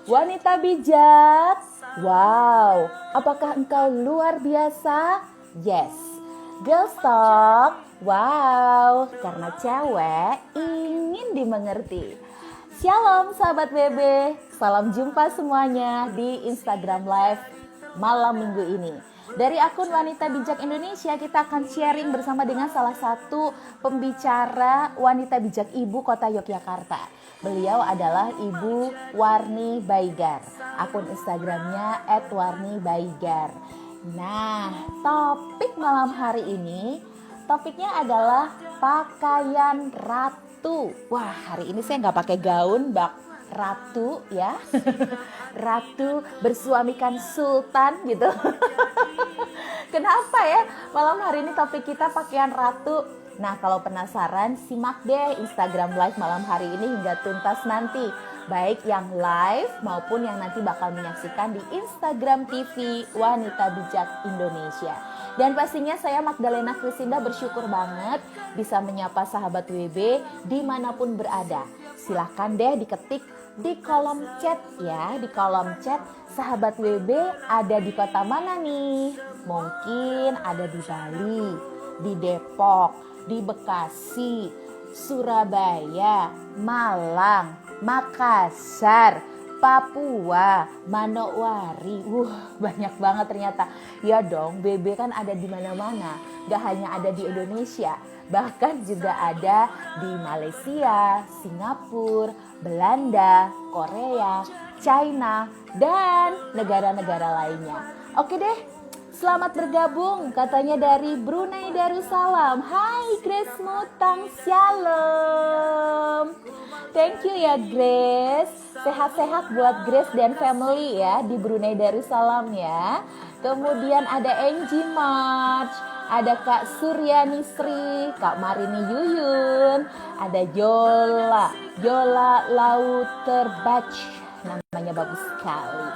Wanita bijak. Wow, apakah engkau luar biasa? Yes. Girls talk. Wow, karena cewek ingin dimengerti. Shalom sahabat Bebe. Salam jumpa semuanya di Instagram Live malam minggu ini. Dari akun Wanita Bijak Indonesia kita akan sharing bersama dengan salah satu pembicara wanita bijak ibu kota Yogyakarta. Beliau adalah Ibu Warni Baigar. Akun Instagramnya @warnibaigar. Nah, topik malam hari ini, topiknya adalah pakaian ratu. Wah, hari ini saya nggak pakai gaun, ratu ya. Ratu bersuamikan sultan gitu. Kenapa ya malam hari ini topik kita pakaian ratu? Nah, kalau penasaran simak deh Instagram Live malam hari ini hingga tuntas nanti. Baik yang live maupun yang nanti bakal menyaksikan di Instagram TV Wanita Bijak Indonesia. Dan pastinya saya Magdalena Krisinda bersyukur banget bisa menyapa sahabat WB dimanapun berada. Silahkan deh diketik di kolom chat ya, di kolom chat sahabat WB ada di kota mana nih? Mungkin ada di Bali, di Depok, di Bekasi, Surabaya, Malang, Makassar, Papua, Manowari. Banyak banget ternyata. Ya dong, BB kan ada di mana-mana. Gak hanya ada di Indonesia, bahkan juga ada di Malaysia, Singapura, Belanda, Korea, China, dan negara-negara lainnya. Oke deh, selamat bergabung katanya dari Brunei Darussalam. Hai Grace Mutang, shalom. Thank you ya Grace. Sehat-sehat buat Grace dan family ya di Brunei Darussalam ya. Kemudian ada Angie March, ada Kak Suryani Sri, Kak Marini Yuyun, ada Jola Lauterbach, namanya bagus sekali.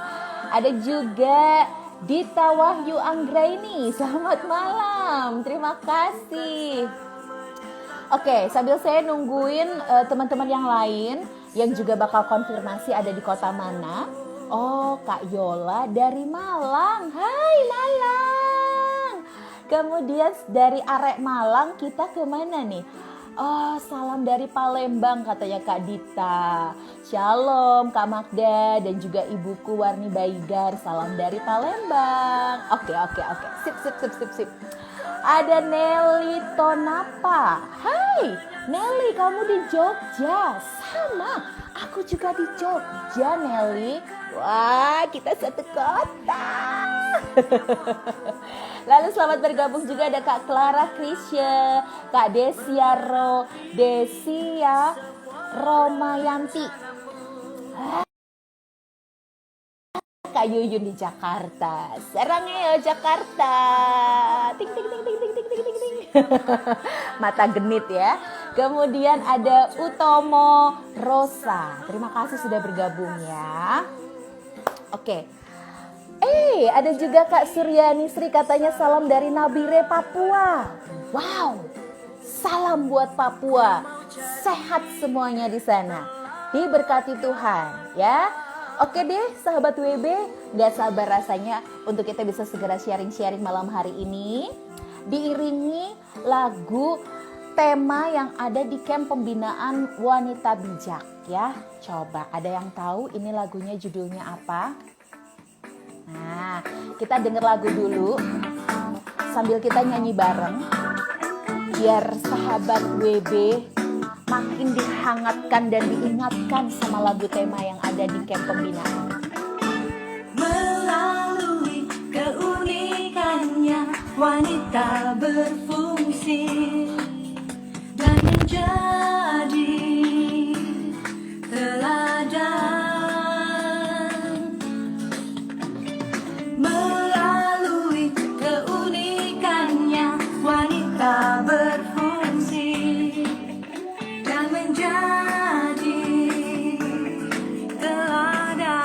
Ada juga Dita Wahyu Anggraini, selamat malam, terima kasih. Oke, sambil saya nungguin teman-teman yang lain yang juga bakal konfirmasi ada di kota mana. Oh, Kak Yola dari Malang, hai Malang. Kemudian dari Arek Malang kita kemana nih? Oh, salam dari Palembang katanya Kak Dita. Shalom Kak Magda dan juga ibuku Warni Baigar. Salam dari Palembang. Oke. Sip. Ada Nelly Tonapa. Hai, Nelly kamu di Jogja. Sama, aku juga di Jogja Nelly. Wah, kita satu kota. Lalu selamat bergabung juga ada Kak Clara Krisya, Kak Desia Romayanti, Kak Yuyun di Jakarta. Serangnya ya Jakarta. Ting. Mata genit ya. Kemudian ada Utomo Rosa. Terima kasih sudah bergabung ya. Oke. Ada juga Kak Suryani Sri katanya salam dari Nabire, Papua. Wow, salam buat Papua. Sehat semuanya di sana. Diberkati Tuhan ya. Oke deh sahabat WB, gak sabar rasanya untuk kita bisa segera sharing-sharing malam hari ini. Diiringi lagu tema yang ada di camp pembinaan Wanita Bijak ya. Coba ada yang tahu ini lagunya judulnya apa? Nah, kita denger lagu dulu sambil kita nyanyi bareng biar sahabat WB makin dihangatkan dan diingatkan sama lagu tema yang ada di camp pembinaan. Melalui keunikannya wanita berfungsi dan menjadi teladan. Melalui keunikannya wanita berfungsi dan menjadi teladan.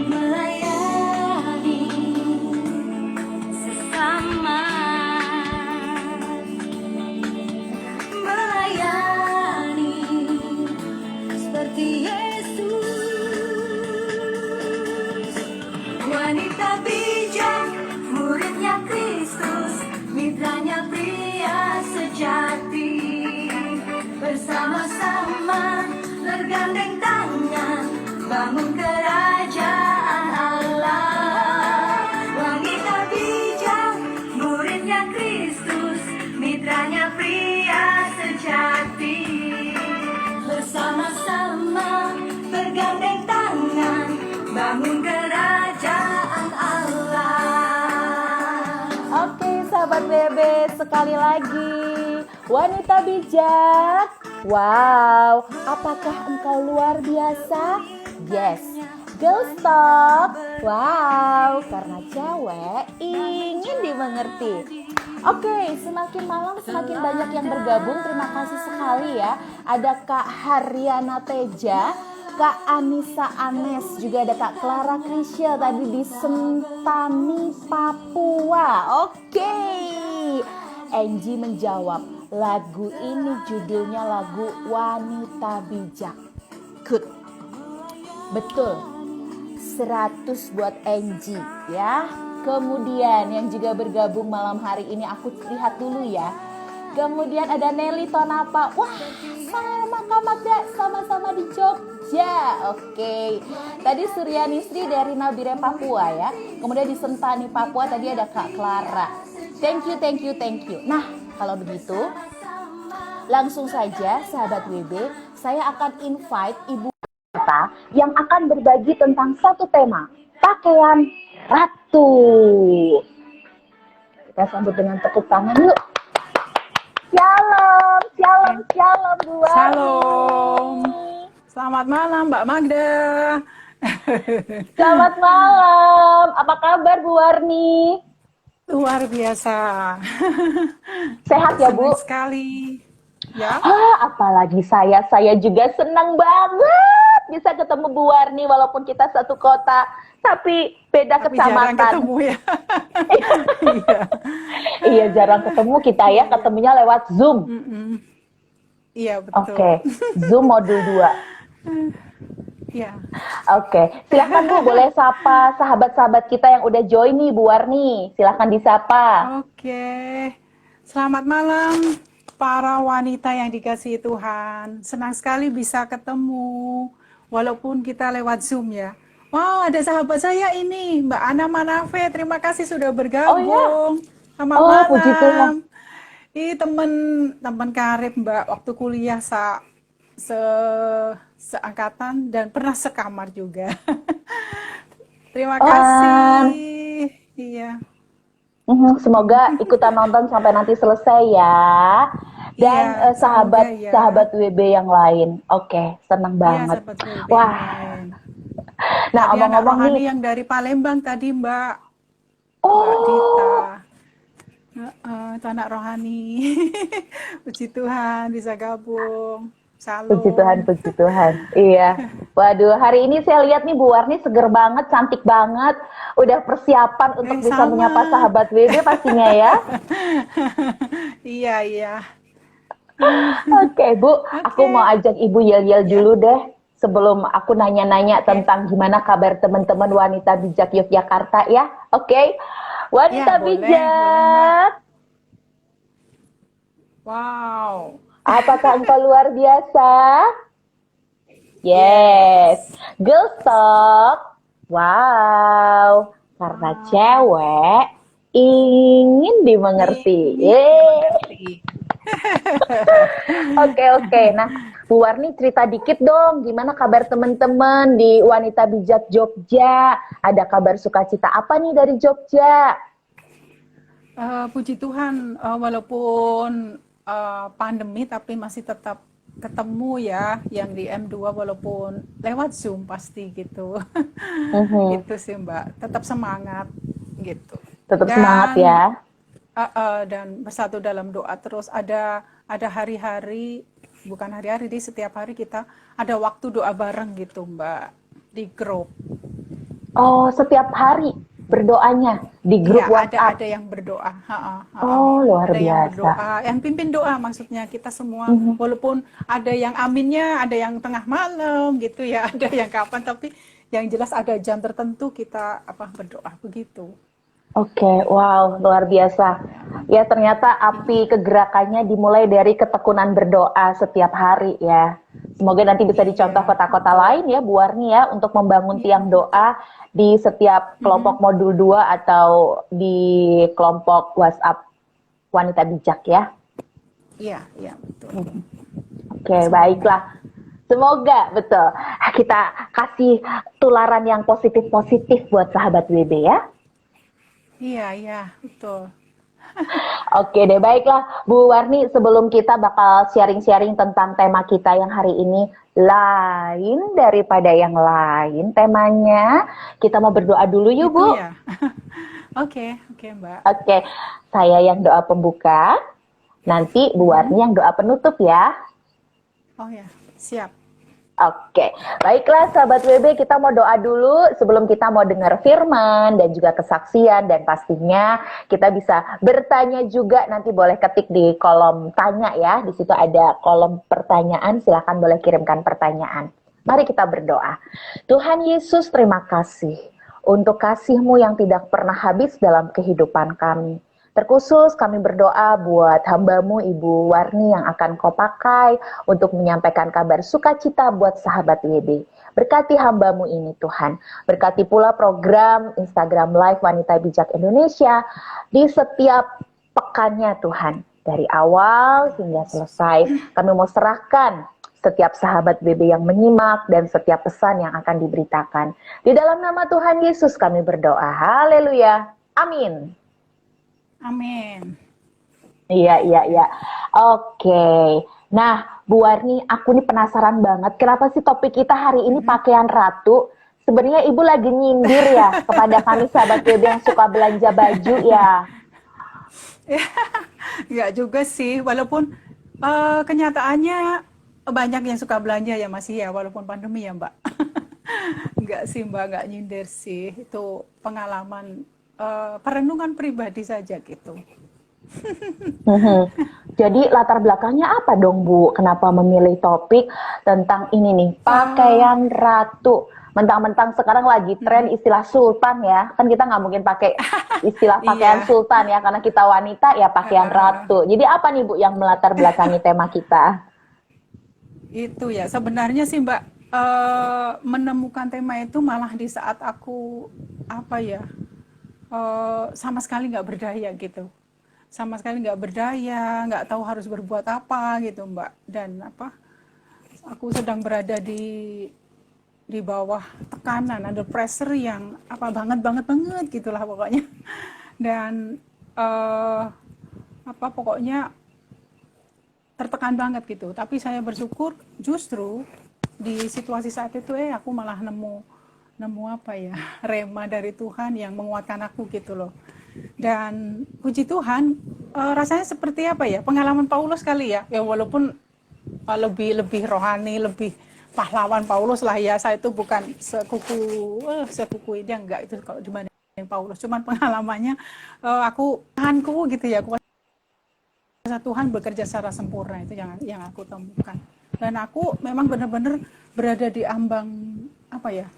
Melayani sesama seperti Yesus. Wanita bijak, muridnya Kristus, mitranya pria sejati. Bersama-sama bergandeng tangan, bangun kerajaan Allah. Wanita bijak, muridnya Kristus, mitranya pria sejati. Bersama-sama bergandeng tangan, bangun kerajaan Allah. Oke, sahabat bebe, sekali lagi. Wanita bijak. Wow, apakah engkau luar biasa? Yes. Girls talk. Wow, karena cewek ingin dimengerti. Oke, semakin malam semakin banyak yang bergabung. Terima kasih sekali ya. Ada Kak Haryana Teja, Kak Anissa Anes, juga ada Kak Clara Krisya tadi di Sentani, Papua. Oke. Angie menjawab, lagu ini judulnya lagu Wanita Bijak. Good. Betul. 100 buat Angie ya. Kemudian yang juga bergabung malam hari ini aku lihat dulu ya. Kemudian ada Nelly Tonapa. Wah, sama Kak Magda, sama-sama di Jogja. Oke. Tadi Suryani Sri dari Nabire Papua ya. Kemudian di Sentani Papua tadi ada Kak Clara. Thank you. Nah, kalau begitu langsung saja sahabat WB, saya akan invite Ibu kita yang akan berbagi tentang satu tema, pakaian ratu. Kita sambut dengan tepuk tangan yuk. Shalom Bu Warni. Shalom. Selamat malam Mbak Magda. Selamat malam. Apa kabar Bu Warni? Luar biasa. Sehat ya Bu? Senang sekali. Ya. Apalagi saya juga senang banget bisa ketemu Bu Warni walaupun kita satu kota, tapi beda kecamatan. Jarang ketemu ya. Iya, jarang ketemu kita ya, ketemunya lewat Zoom. Iya, betul. Oke, Zoom modul 2. Iya. Oke, silakan Bu, boleh sapa sahabat-sahabat kita yang udah join nih Bu Warni. Silakan disapa. Oke. Selamat malam para wanita yang dikasihi Tuhan. Senang sekali bisa ketemu walaupun kita lewat Zoom ya. Wow, ada sahabat saya ini, Mbak Ana Manafe. Terima kasih sudah bergabung. Selamat malam. Puji Tuhan. Ini teman karib Mbak waktu kuliah seangkatan dan pernah sekamar juga. Terima kasih. Iya. Semoga ikutan nonton sampai nanti selesai ya. Dan Iya, sahabat WB yang lain. Oke, senang banget. Sahabat WB Wah. yang lain. Nah, Tadi anak omong-omong rohani nih. yang dari Palembang tadi Mbak. Oh. Mbak Dita. Itu anak rohani. Puji Tuhan bisa gabung. Salam. Puji Tuhan. Iya. Waduh, hari ini saya lihat nih Bu Warni seger banget, cantik banget. Udah persiapan untuk bisa sama. menyapa sahabat WB pastinya ya. Iya. Oke, Bu. Aku mau ajak Ibu yel-yel dulu deh. Sebelum aku nanya-nanya tentang gimana kabar teman-teman wanita bijak Yogyakarta ya. Oke. Wanita Ya, boleh, bijak. Wow. Apakah engkau luar biasa? Yes. Girls talk. Wow. Karena cewek ingin dimengerti. Yeay. Oke. Nah, Bu Warni cerita dikit dong. Gimana kabar teman-teman di Wanita Bijak Jogja? Ada kabar sukacita apa nih dari Jogja? Puji Tuhan, walaupun pandemi tapi masih tetap ketemu ya yang di M2 walaupun lewat Zoom pasti gitu. Gitu sih Mbak, tetap semangat gitu. Tetap semangat ya. Dan bersatu dalam doa terus. Ada hari-hari, bukan hari-hari, di setiap hari kita ada waktu doa bareng gitu Mbak di grup. Oh, setiap hari. berdoanya di grup Iya, WhatsApp. ada yang berdoa. Oh, luar Ada yang biasa. berdoa, yang pimpin doa maksudnya kita semua. Mhm. Walaupun ada yang aminnya, ada yang tengah malam gitu ya, ada yang kapan, tapi yang jelas ada jam tertentu kita berdoa begitu. Oke, wow, luar biasa. Ya, ternyata api kegerakannya dimulai dari ketekunan berdoa setiap hari ya. Semoga nanti bisa dicontoh Iya, kota-kota betul. lain ya, Bu Warni ya, untuk membangun Iya, tiang betul. doa di setiap kelompok Mhm. modul 2 atau di kelompok WhatsApp wanita bijak ya. Iya, iya, betul. Oke, Semoga. baiklah. Semoga betul. Kita kasih tularan yang positif-positif buat sahabat WB ya. Iya, iya, betul. Oke deh, baiklah Bu Warni, sebelum kita bakal sharing-sharing tentang tema kita yang hari ini lain daripada yang lain temanya, kita mau berdoa dulu yuk Gitu Bu. ya. Oke, oke, Mbak. Oke, saya yang doa pembuka, nanti Bu Mhm. Warni yang doa penutup ya. Oh ya, siap. Oke, baiklah sahabat WB, kita mau doa dulu sebelum kita mau dengar firman dan juga kesaksian, dan pastinya kita bisa bertanya juga, nanti boleh ketik di kolom tanya ya, di situ ada kolom pertanyaan, silakan boleh kirimkan pertanyaan. Mari kita berdoa. Tuhan Yesus, terima kasih untuk kasih-Mu yang tidak pernah habis dalam kehidupan kami. Terkhusus kami berdoa buat hamba-Mu Ibu Warni yang akan Kau pakai untuk menyampaikan kabar sukacita buat sahabat WB. Berkati hamba-Mu ini Tuhan. Berkati pula program Instagram Live Wanita Bijak Indonesia di setiap pekannya Tuhan. Dari awal hingga selesai. Kami mau serahkan setiap sahabat WB yang menyimak dan setiap pesan yang akan diberitakan. Di dalam nama Tuhan Yesus kami berdoa. Haleluya. Amin. Amin. Iya, iya, iya. Oke. Nah, Bu Warni, aku nih penasaran banget. Kenapa sih topik kita hari ini pakaian ratu? Sebenarnya Ibu lagi nyindir ya kepada kami sahabat WB yang suka belanja baju ya. Enggak juga sih, walaupun kenyataannya banyak yang suka belanja ya masih ya, walaupun pandemi ya Mbak. Enggak sih Mbak, enggak nyindir sih. Itu pengalaman perenungan pribadi saja gitu. Mhm. Jadi latar belakangnya apa dong Bu? Kenapa memilih topik tentang ini nih, pakaian ratu? Mentang-mentang sekarang lagi tren istilah sultan ya. Kan kita nggak mungkin pakai istilah pakaian Iya. sultan ya, karena kita wanita ya pakaian ratu. Jadi apa nih Bu yang melatar belakangi tema kita? Itu ya, sebenarnya sih Mbak, menemukan tema itu malah di saat aku sama sekali nggak berdaya gitu, sama sekali nggak berdaya, nggak tahu harus berbuat apa gitu Mbak, dan aku sedang berada di bawah tekanan, ada pressure yang banget banget banget gitulah pokoknya, dan pokoknya tertekan banget gitu. Tapi saya bersyukur justru di situasi saat itu aku malah nemu rema dari Tuhan yang menguatkan aku gitu loh. Dan puji Tuhan, rasanya seperti pengalaman Paulus kali ya. Ya walaupun lebih rohani, lebih pahlawan Paulus lah ya. Saya itu bukan sekuku ini enggak itu kalau dibandingin Paulus. Cuman pengalamannya Tuhanku gitu ya. Kuasa Tuhan bekerja secara sempurna, itu yang aku temukan. Dan aku memang benar-benar berada di ambang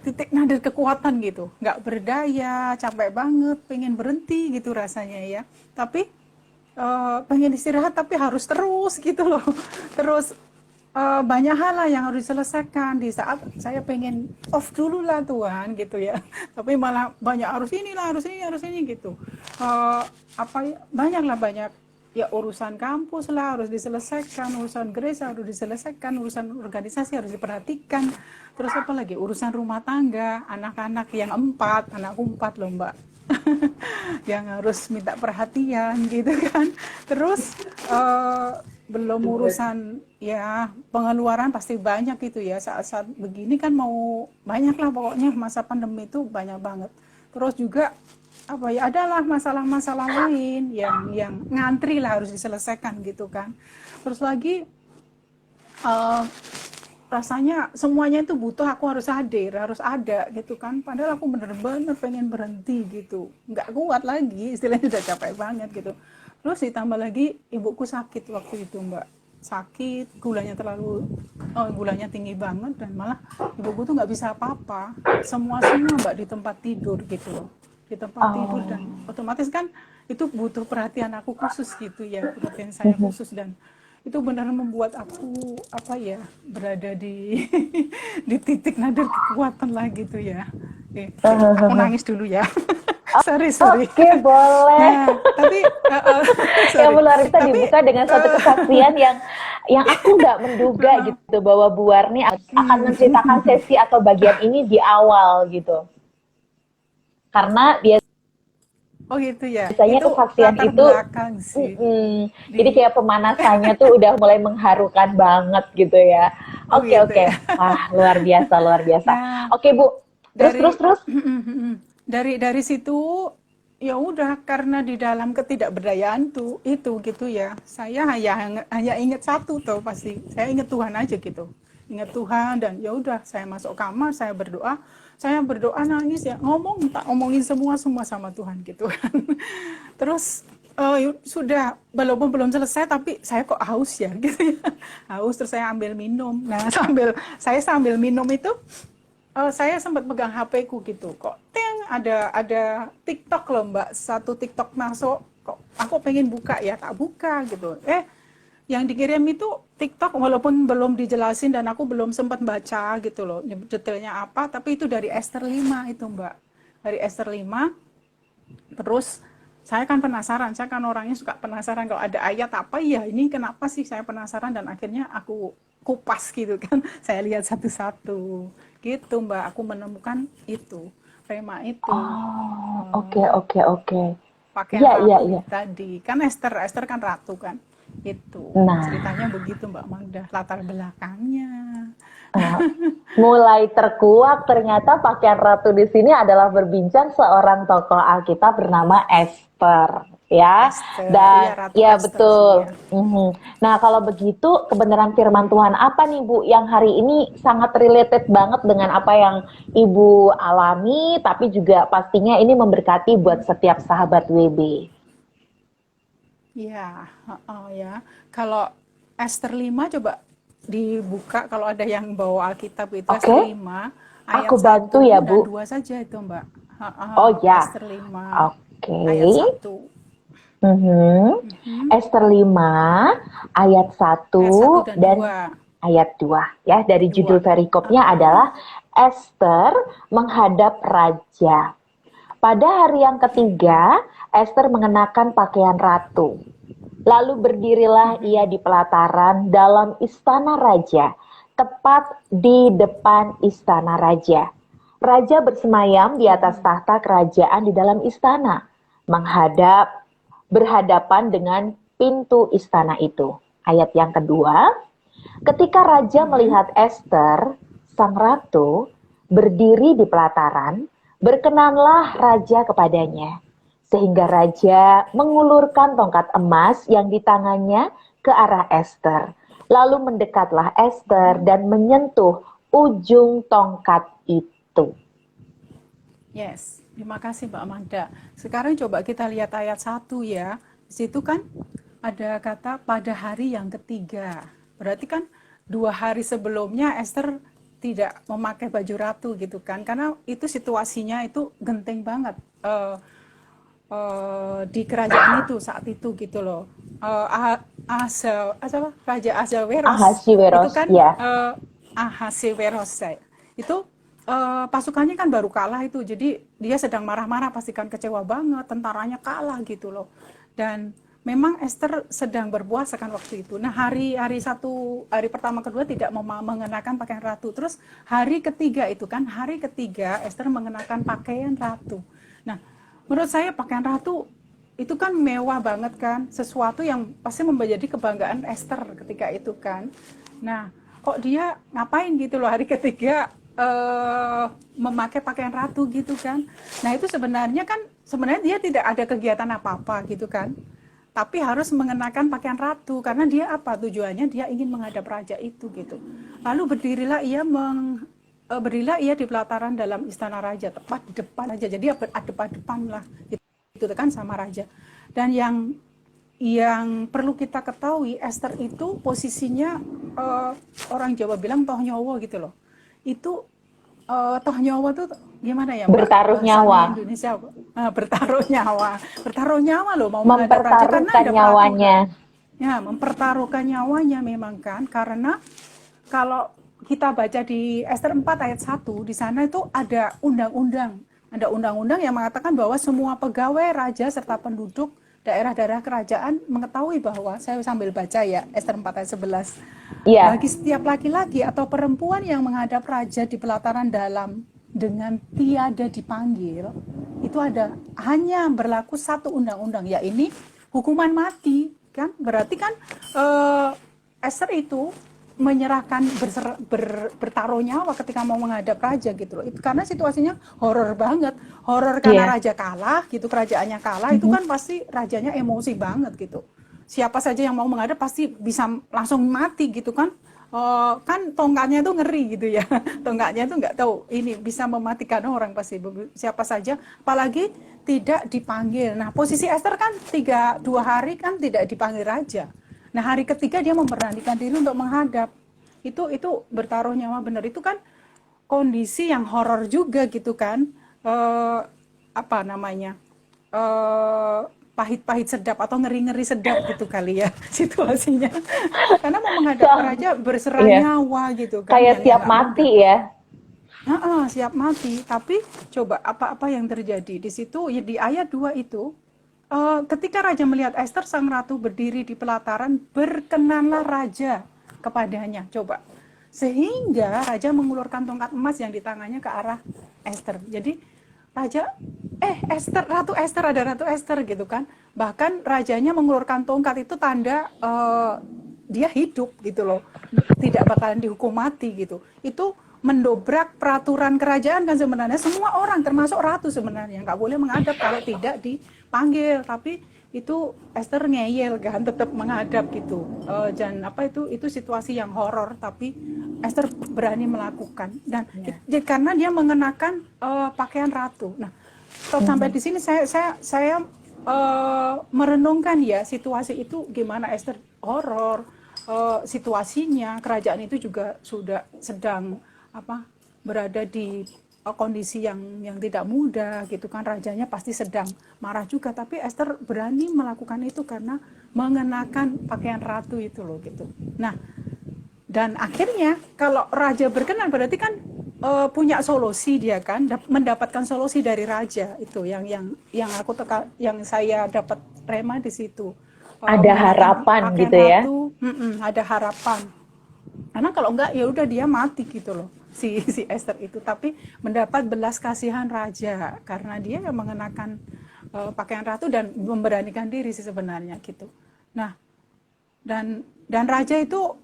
titik nadir kekuatan gitu, nggak berdaya, capek banget, pengen berhenti gitu rasanya ya. Tapi pengen istirahat tapi harus terus gitu loh. Terus banyak hal lah yang harus diselesaikan di saat saya pengen off dulu lah Tuhan gitu ya. Tapi malah banyak harus ini gitu. Banyak ya, urusan kampus lah harus diselesaikan, urusan gereja harus diselesaikan, urusan organisasi harus diperhatikan, terus apa lagi, urusan rumah tangga, anak-anak yang anakku 4 loh Mbak, yang harus minta perhatian gitu kan. Terus belum urusan ya pengeluaran pasti banyak gitu ya, saat-saat begini kan mau banyak lah pokoknya, masa pandemi itu banyak banget. Terus juga adalah masalah-masalah lain yang ngantri lah harus diselesaikan gitu kan. Terus lagi rasanya semuanya itu butuh, aku harus hadir, harus ada gitu kan. Padahal aku bener-bener pengen berhenti gitu, nggak kuat lagi, istilahnya udah capek banget gitu. Terus ditambah lagi ibuku sakit waktu itu Mbak, sakit, gulanya tinggi banget, dan malah ibuku tuh nggak bisa apa-apa, semua Mbak di tempat tidur gitu loh, di tempat tidur, dan otomatis kan itu butuh perhatian aku khusus gitu ya, perhatian saya khusus, dan itu benar membuat aku apa ya, berada di di titik nadir kekuatan lah gitu ya. Aku nangis dulu ya. sorry. Oke, boleh. Nah, tapi Yang menarik tadi Tapi, dibuka dengan satu kesaksian yang aku nggak menduga gitu, bahwa Bu Warni akan menceritakan sesi atau bagian ini di awal gitu. Karena oh gitu ya. biasanya Itu kesaksian latar itu belakang sih. jadi kayak pemanasannya tuh udah mulai mengharukan banget gitu ya. Oh, Oke, gitu oke. ya. Wah, luar biasa, luar biasa. Nah, Oke, Bu. Terus. dari situ ya udah, karena di dalam ketidakberdayaan tuh itu gitu ya, saya hanya ingat satu tuh, pasti saya ingat Tuhan aja gitu, ingat Tuhan, dan ya udah saya masuk kamar, saya berdoa nangis ya, tak ngomongin semua sama Tuhan gitu kan. Terus sudah, walaupun belum selesai tapi saya kok haus ya gitu ya, haus, terus saya ambil minum. Nah sambil minum itu saya sempat pegang HP-ku gitu, kok ada TikTok loh Mbak, satu TikTok masuk, kok aku pengen buka ya, tak buka gitu. Yang dikirim itu TikTok, walaupun belum dijelasin dan aku belum sempat baca gitu loh detailnya apa, tapi itu dari Esther 5 itu Mbak, dari Esther 5. Terus saya kan penasaran, saya kan orangnya suka penasaran, kalau ada ayat apa ya ini kenapa sih, saya penasaran, dan akhirnya aku kupas gitu kan, saya lihat satu-satu gitu Mbak, aku menemukan itu tema itu. Oke. Pakaian ratu Iya. tadi kan, Esther kan ratu kan, itu Nah, ceritanya begitu Mbak Magda, latar belakangnya. mulai terkuak ternyata pakaian ratu di sini adalah berbincang seorang tokoh Alkitab bernama Esther, ya. Esther, Dan iya, Ratu ya Esther betul. sih, ya. Nah, kalau begitu kebenaran firman Tuhan apa nih Bu yang hari ini sangat related banget dengan apa yang Ibu alami, tapi juga pastinya ini memberkati buat setiap sahabat WB. Ya, ya. Kalau Esther 5 coba dibuka, kalau ada yang bawa Alkitab itu. Oke. Esther 5 ayat Aku bantu 1 ya, dan Bu. 2 saja itu Mbak. Oh ya. Esther 5 Oke. ayat 1. Esther 5 ayat 1 Ayat 1 dan dan 2. ayat 2 ya. Dari judul perikopnya adalah Esther menghadap raja. Pada hari yang ketiga, Esther mengenakan pakaian ratu. Lalu berdirilah ia di pelataran dalam istana raja, tepat di depan istana raja. Raja bersemayam di atas tahta kerajaan di dalam istana, berhadapan dengan pintu istana itu. Ayat yang kedua, ketika raja melihat Esther, sang ratu, berdiri di pelataran, berkenanlah raja kepadanya. Sehingga raja mengulurkan tongkat emas yang di tangannya ke arah Esther. Lalu mendekatlah Esther dan menyentuh ujung tongkat itu. Yes, terima kasih Mbak Magda. Sekarang coba kita lihat ayat 1 ya. Di situ kan ada kata pada hari yang ketiga. Berarti kan 2 hari sebelumnya Esther tidak memakai baju ratu gitu kan. Karena itu situasinya itu genting banget. Di kerajaan itu saat itu gitu loh. Raja Ahasiweros itu kan ya. Ahasiweros itu pasukannya kan baru kalah itu, jadi dia sedang marah-marah, pastikan kecewa banget, tentaranya kalah gitu loh. Dan memang Esther sedang berpuasa kan waktu itu. Nah hari pertama kedua tidak mengenakan pakaian ratu, terus hari ketiga Esther mengenakan pakaian ratu. Nah menurut saya pakaian ratu itu kan mewah banget kan, sesuatu yang pasti menjadi kebanggaan Esther ketika itu kan. Nah kok dia ngapain gitu loh hari ketiga memakai pakaian ratu gitu kan. Nah itu sebenarnya dia tidak ada kegiatan apa-apa gitu kan. tapi harus mengenakan pakaian ratu karena dia apa tujuannya, dia ingin menghadap raja itu gitu. Lalu berdirilah ia di pelataran dalam istana raja, tepat di depan aja, jadi adep-adepan lah gitu kan sama raja. Dan yang perlu kita ketahui, Esther itu posisinya orang Jawa bilang toh nyowo gitu loh. Itu toh nyowo tuh gimana ya Mbak? Bertaruh Bahasa nyawa. Indonesia bertaruh nyawa loh, mau menghadap raja karena Mempertaruhkan ada nyawanya. peraturan. Ya, mempertaruhkan nyawanya memang kan, karena kalau kita baca di Esther 4 ayat 1, di sana itu ada undang-undang. Ada undang-undang yang mengatakan bahwa semua pegawai raja serta penduduk daerah-daerah kerajaan mengetahui bahwa, saya sambil baca ya, Esther 4 ayat 11. Iya. Bagi setiap laki-laki atau perempuan yang menghadap raja di pelataran dalam dengan tiada dipanggil, itu hanya berlaku satu undang-undang, yaitu hukuman mati. Kan? Berarti kan Esther itu menyerahkan bertaruh nyawa ketika mau menghadap raja gitu loh. Itu karena situasinya horor banget. Horor karena raja kalah gitu, kerajaannya kalah, itu kan pasti rajanya emosi banget gitu. Siapa saja yang mau menghadap pasti bisa langsung mati gitu kan. Kan tongkatnya tuh ngeri gitu ya. Tongkatnya tuh nggak tahu ini bisa mematikan orang pasti siapa saja, apalagi tidak dipanggil. Nah, posisi Esther kan 2 hari kan tidak dipanggil raja. Nah, hari ketiga dia memberanikan diri untuk menghadap. Itu bertaruh nyawa benar. Itu kan kondisi yang horor juga gitu kan. Apa namanya? Pahit-pahit sedap atau ngeri-ngeri sedap gitu kali ya situasinya. Karena mau menghadap raja berserah nyawa gitu kan. Kayak siap mati ya. Siap mati. Tapi coba apa yang terjadi di situ ya, di ayat 2 itu. Ketika raja melihat Esther sang ratu berdiri di pelataran, berkenanlah raja kepadanya. Coba. Sehingga raja mengulurkan tongkat emas yang di tangannya ke arah Esther. Jadi raja, Esther, Ratu Esther, ada Ratu Esther gitu kan. Bahkan rajanya mengulurkan tongkat itu tanda dia hidup gitu loh. Tidak bakalan dihukum mati gitu. Itu mendobrak peraturan kerajaan kan sebenarnya. Semua orang termasuk ratu sebenarnya nggak boleh menghadap kalau tidak dipanggil. Tapi itu Esther ngeyel kan, tetap menghadap gitu. Dan itu situasi yang horor, tapi Esther berani melakukan dan karena dia mengenakan pakaian ratu. Nah, sampai di sini saya merenungkan ya situasi itu gimana Esther horor, situasinya kerajaan itu juga sudah sedang berada di kondisi yang tidak mudah gitu kan, rajanya pasti sedang marah juga, tapi Esther berani melakukan itu karena mengenakan pakaian ratu itu loh gitu. Nah, dan akhirnya kalau raja berkenan berarti kan punya solusi, dia kan mendapatkan solusi dari raja itu yang saya dapat rema di situ. Ada harapan gitu ya. Ratu, ada harapan. Karena kalau enggak ya udah dia mati gitu loh. Si Esther itu, tapi mendapat belas kasihan raja karena dia yang mengenakan pakaian ratu dan memberanikan diri sih sebenarnya gitu. Nah, dan raja itu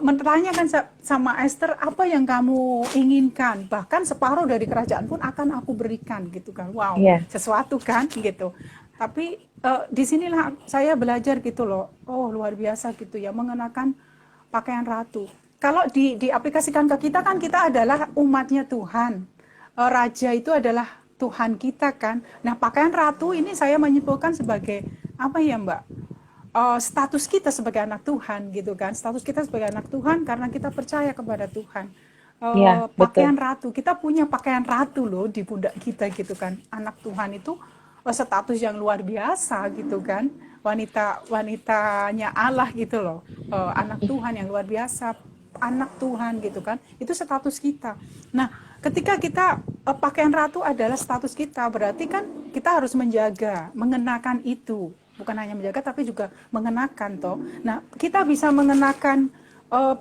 menanyakan sama Esther, apa yang kamu inginkan, bahkan separuh dari kerajaan pun akan aku berikan gitu kan. Wow, sesuatu kan gitu. Tapi disinilah saya belajar gitu loh. Oh, luar biasa gitu ya, mengenakan pakaian ratu. Kalau diaplikasikan ke kita kan, kita adalah umatnya Tuhan. Raja itu adalah Tuhan kita kan. Nah, pakaian ratu ini saya menyimpulkan sebagai apa ya Mbak? Status kita sebagai anak Tuhan gitu kan. Status kita sebagai anak Tuhan karena kita percaya kepada Tuhan. Pakaian ratu, kita punya pakaian ratu loh di pundak kita gitu kan. Anak Tuhan itu status yang luar biasa gitu kan. Wanitanya Allah gitu loh. Anak Tuhan yang luar biasa. Anak Tuhan gitu kan, itu status kita. Nah, ketika kita pakaian ratu adalah status kita, berarti kan kita harus menjaga, mengenakan itu, bukan hanya menjaga tapi juga mengenakan toh. Nah, kita bisa mengenakan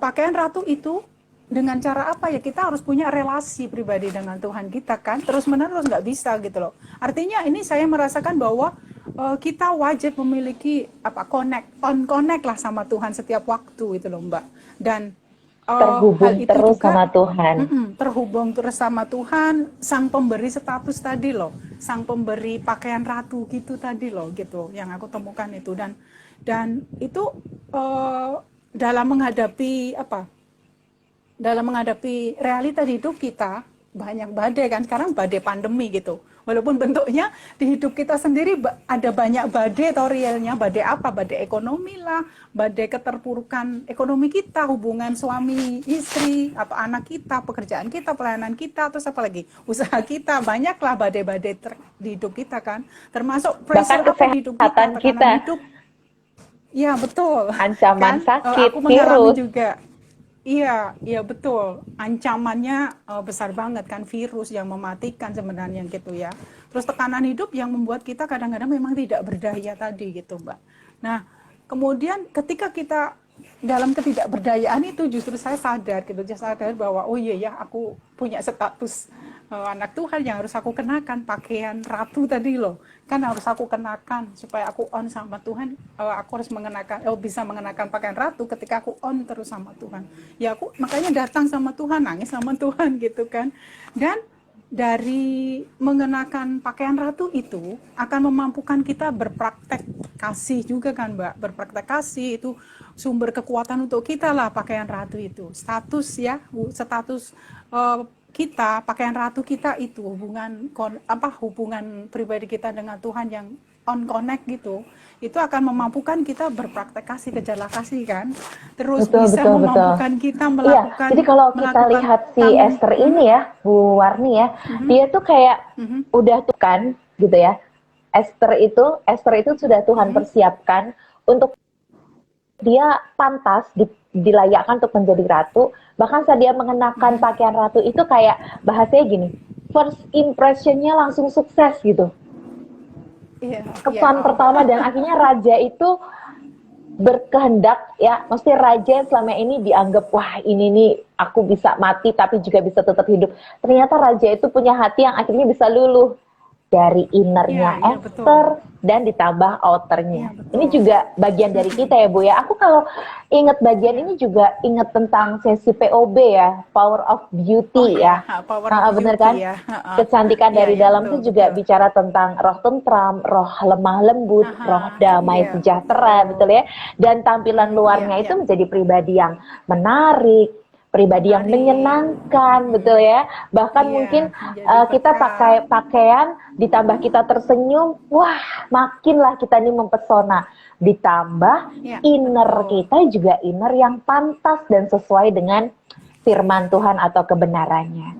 pakaian ratu itu dengan cara apa ya? Kita harus punya relasi pribadi dengan Tuhan kita kan, terus menerus nggak bisa gitu loh. Artinya ini saya merasakan bahwa kita wajib memiliki connect lah sama Tuhan setiap waktu itu loh Mbak. Dan hal Terhubung itu terus juga sama Tuhan. terhubung terus sama Tuhan, sang pemberi status tadi loh, sang pemberi pakaian ratu gitu tadi loh, gitu yang aku temukan itu. Dan itu eh, dalam menghadapi apa, dalam menghadapi realita di hidup kita, banyak badai kan, sekarang badai pandemi gitu, walaupun bentuknya di hidup kita sendiri ada banyak badai atau realnya, badai apa, badai ekonomi lah, badai keterpurukan ekonomi kita, hubungan suami istri atau anak kita, pekerjaan kita, pelayanan kita, terus apa lagi, usaha kita, banyaklah badai-badai di hidup kita kan, termasuk Bahkan pressure apa di hidup kita, kesehatan tekanan kita, hidup. Iya betul ancaman kan. sakit, Aku mengalami virus. juga. Iya, iya betul. Ancamannya besar banget kan, virus yang mematikan sebenarnya gitu ya. Terus tekanan hidup yang membuat kita kadang-kadang memang tidak berdaya tadi gitu, Mbak. Nah, kemudian ketika kita dalam ketidakberdayaan itu justru saya sadar gitu, saya sadar bahwa oh iya ya, aku punya status anak Tuhan yang harus aku kenakan, pakaian ratu tadi loh, kan harus aku kenakan supaya aku on sama Tuhan. Aku harus mengenakan, bisa mengenakan pakaian ratu ketika aku on terus sama Tuhan. Ya aku makanya datang sama Tuhan, nangis sama Tuhan gitu kan. Dan dari mengenakan pakaian ratu itu akan memampukan kita berpraktek kasih juga kan, Mbak. Berpraktek kasih itu sumber kekuatan untuk kita lah, pakaian ratu itu. Status ya, status kita, pakaian ratu kita itu hubungan pribadi kita dengan Tuhan yang on connect gitu, itu akan memampukan kita berpraktek kasih, gejala kasih kan, terus Betul, bisa betul, betul. memampukan kita Iya, melakukan jadi kalau kita lihat si Esther ini ya, Bu Warni ya, dia tuh kayak udah tuh kan, gitu ya. Esther itu sudah Tuhan persiapkan untuk dia pantas dilayakkan untuk menjadi ratu. Bahkan saat dia mengenakan pakaian ratu itu kayak bahasanya gini, first impressionnya langsung sukses gitu. Iya, Kesan pertama dan akhirnya raja itu berkehendak ya, mesti raja yang selama ini dianggap wah ini nih aku bisa mati tapi juga bisa tetap hidup. Ternyata raja itu punya hati yang akhirnya bisa luluh dari innernya Iya, Esther betul. dan ditambah outernya. Iya, betul. Ini juga bagian dari kita ya Bu ya. Aku kalau ingat bagian ini juga ingat tentang sesi POB ya, Power of Beauty ya. Power of Bener beauty kan? ya. Kecantikan Iya, dari iya, dalam betul, itu juga betul. bicara tentang roh tentram, roh lemah lembut, roh damai Iya, sejahtera, betul ya. Dan tampilan luarnya iya, itu iya. menjadi pribadi yang menarik, pribadi yang menyenangkan, betul ya. Bahkan Iya, mungkin menjadi kita pakai berkat. pakaian, ditambah kita tersenyum, wah makinlah kita ini mempesona. Ditambah Iya, inner betul. kita juga inner yang pantas dan sesuai dengan firman Tuhan atau kebenarannya.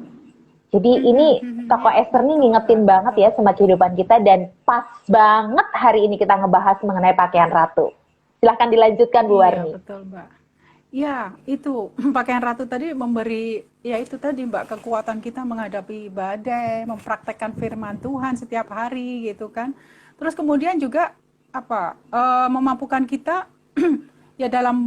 Jadi ini tokoh Esther ini ngingetin banget ya sama kehidupan kita, dan pas banget hari ini kita ngebahas mengenai pakaian ratu. Silahkan dilanjutkan Bu Iya, Warni. betul, Mbak. Ya, itu pakaian ratu tadi memberi, ya itu tadi Mbak, kekuatan kita menghadapi badai, mempraktekkan firman Tuhan setiap hari gitu kan. Terus kemudian juga memampukan kita ya dalam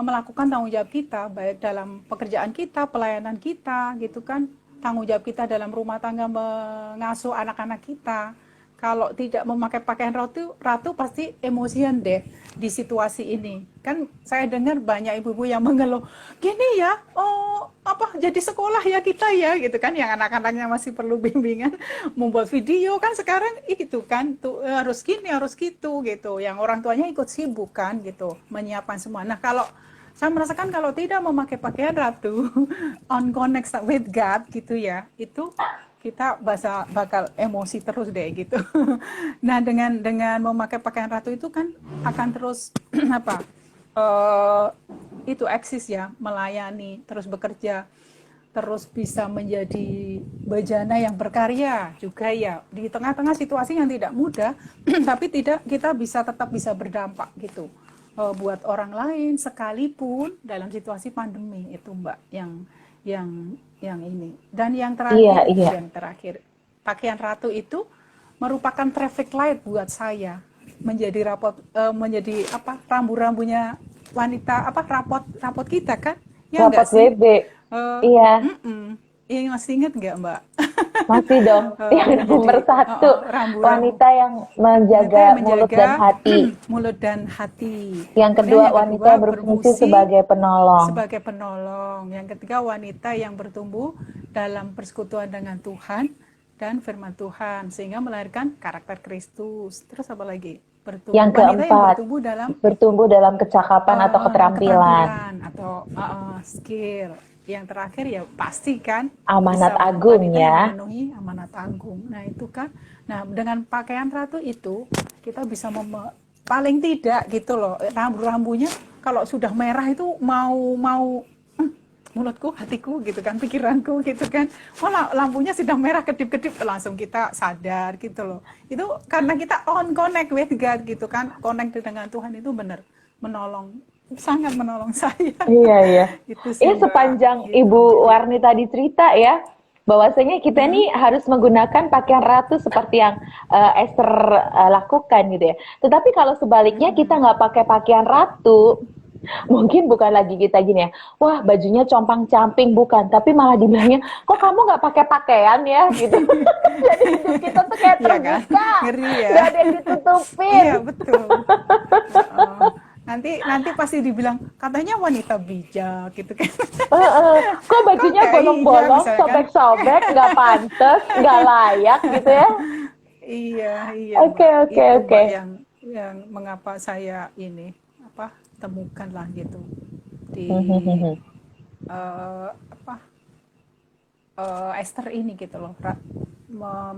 melakukan tanggung jawab kita, baik dalam pekerjaan kita, pelayanan kita gitu kan, tanggung jawab kita dalam rumah tangga mengasuh anak-anak kita. Kalau tidak memakai pakaian ratu pasti emosian deh di situasi ini. Kan saya dengar banyak ibu-ibu yang mengeluh, gini ya, jadi sekolah ya kita ya, gitu kan, yang anak-anaknya masih perlu bimbingan, membuat video kan sekarang itu kan, tuh harus gini, harus gitu, yang orang tuanya ikut sibuk kan, gitu, menyiapkan semua. Nah kalau saya merasakan kalau tidak memakai pakaian ratu, on connect with God gitu ya, itu kita bakal emosi terus deh gitu. Nah dengan memakai pakaian ratu itu kan akan terus itu eksis ya, melayani, terus bekerja, terus bisa menjadi bejana yang berkarya juga ya di tengah-tengah situasi yang tidak mudah, tapi kita tetap bisa berdampak gitu buat orang lain sekalipun dalam situasi pandemi itu Mbak, yang ini. Dan yang terakhir, pakaian ratu itu merupakan traffic light buat saya, menjadi rambu-rambunya wanita, rapot kita kan, ya rapot WB. Iya. Masih ingat nggak Mbak? Masih dong. Yang nomor satu, rambu-rambu. wanita yang menjaga mulut dan hati. Mulut dan hati. Yang kedua, wanita yang berfungsi sebagai penolong. Sebagai penolong. Yang ketiga, wanita yang bertumbuh dalam persekutuan dengan Tuhan dan firman Tuhan sehingga melahirkan karakter Kristus. Terus apa lagi? Yang keempat, bertumbuh dalam kecakapan atau keterampilan atau skill. Yang terakhir ya pasti kan amanat agung ya. Memenuhi amanat agung. Nah itu kan, nah dengan pakaian ratu itu kita bisa paling tidak gitu loh, rambu-rambunya kalau sudah merah itu mau mulutku, hatiku gitu kan, pikiranku gitu kan. Wah, lampunya sudah merah kedip-kedip, langsung kita sadar gitu loh. Itu karena kita connect with God gitu kan, connect dengan Tuhan itu benar menolong, sangat menolong saya. Iya. Itu sih, ini sepanjang gitu. Ibu Warni tadi cerita ya, bahwasanya kita nih harus menggunakan pakaian ratu seperti yang Esther lakukan gitu ya. Tetapi kalau sebaliknya kita nggak pakai pakaian ratu, mungkin bukan lagi kita gini ya, wah bajunya compang-camping, bukan, tapi malah dibilangnya, kok kamu nggak pakai pakaian ya gitu. Jadi hidup kita tuh kayak terbuka, kan? Ngeri ya, nggak ada yang ditutupin. Iya betul. Nanti pasti dibilang katanya wanita bijak gitu kan. Kok bajunya bolong-bolong, sobek-sobek, nggak pantas, nggak layak gitu ya. Iya. Oke. Yang mengapa saya ini temukan lah gitu di Esther ini gitu loh,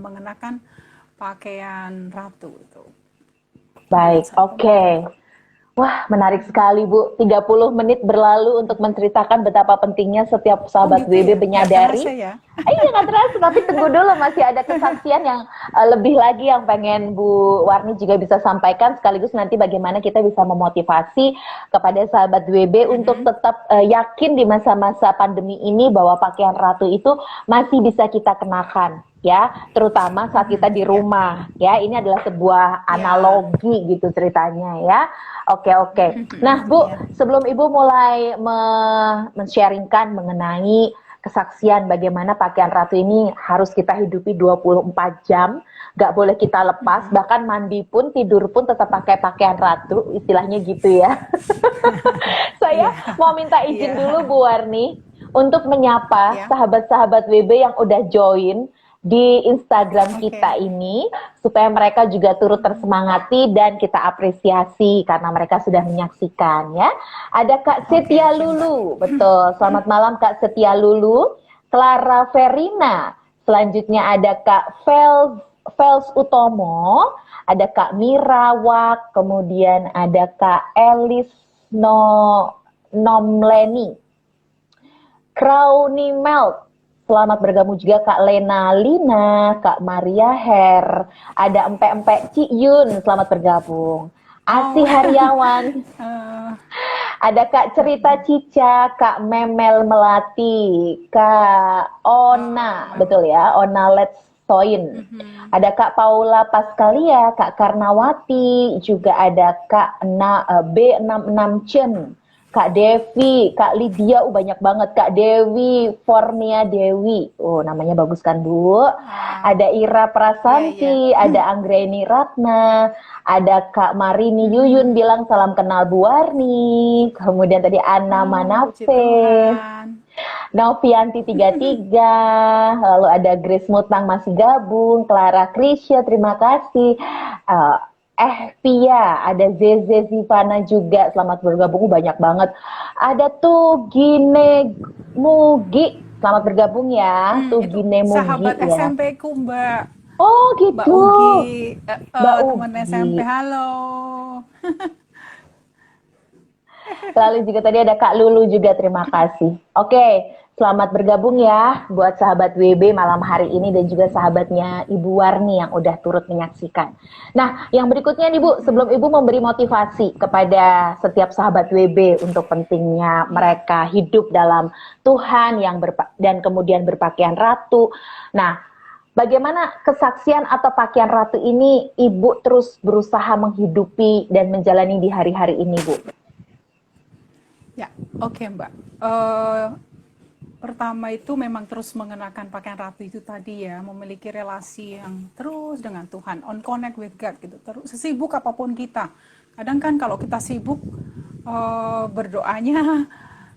mengenakan pakaian ratu itu. Baik, oke. Wah, menarik sekali Bu. 30 menit berlalu untuk menceritakan betapa pentingnya setiap sahabat WB menyadari. Ya? Iya, nggak terasa, tapi tunggu dulu, masih ada kesaksian yang lebih lagi yang pengen Bu Warni juga bisa sampaikan, sekaligus nanti bagaimana kita bisa memotivasi kepada sahabat WB untuk tetap yakin di masa-masa pandemi ini bahwa pakaian ratu itu masih bisa kita kenakan. Ya, terutama saat kita di rumah. Ya, ini adalah sebuah analogi gitu ceritanya ya. Oke. Nah, Bu, sebelum Ibu mulai men-sharingkan mengenai kesaksian bagaimana pakaian ratu ini harus kita hidupi 24 jam, nggak boleh kita lepas, bahkan mandi pun, tidur pun tetap pakai pakaian ratu, istilahnya gitu ya. Saya mau minta izin dulu Bu Warni untuk menyapa sahabat-sahabat WB yang udah join di Instagram kita ini, supaya mereka juga turut tersemangati dan kita apresiasi karena mereka sudah menyaksikan ya. Ada Kak Setia Lulu, betul. Selamat malam Kak Setia Lulu. Clara Verina. Selanjutnya ada Kak Fels Utomo, ada Kak Mirawak, kemudian ada Kak Elis Nomleni, Crowny Melt. Selamat bergabung juga Kak Lena Lina, Kak Maria Her, ada Empe-Empe Ciyun, selamat bergabung. Asi Haryawan, ada Kak Cerita Cica, Kak Memel Melati, Kak Ona, betul ya, Ona Let's Soin. Ada Kak Paula Paskalia, Kak Karnawati, juga ada Kak B66 Chen. Kak Devi, Kak Lydia, banyak banget. Kak Dewi, Fornia Dewi. Namanya bagus kan Bu? Ada Ira Prasanti, ada Anggreni Ratna, ada Kak Marini Yuyun bilang salam kenal Bu Warni. Kemudian tadi Anna Manape, Novianti 33, lalu ada Grace Mutang masih gabung, Clara Krisya, terima kasih. Pia, ada Zeze Zivana juga, selamat bergabung, banyak banget. Ada tuh Gine Mugi, selamat bergabung ya. Tuh Gine Mugi sahabat ya. SMP ku Mbak. Oh gitu. Mbak Ugi, teman Ugi. SMP, halo. Lalu juga tadi ada Kak Lulu juga, terima kasih. Oke, selamat bergabung ya buat sahabat WB malam hari ini dan juga sahabatnya Ibu Warni yang udah turut menyaksikan. Nah, yang berikutnya nih Bu, sebelum Ibu memberi motivasi kepada setiap sahabat WB untuk pentingnya mereka hidup dalam Tuhan yang dan kemudian berpakaian ratu. Nah, bagaimana kesaksian atau pakaian ratu ini Ibu terus berusaha menghidupi dan menjalani di hari-hari ini Bu? Ya, oke Mbak. pertama itu memang terus mengenakan pakaian ratu itu tadi ya, memiliki relasi yang terus dengan Tuhan, on connect with God gitu. Terus sesibuk apapun kita. Kadang kan kalau kita sibuk berdoanya,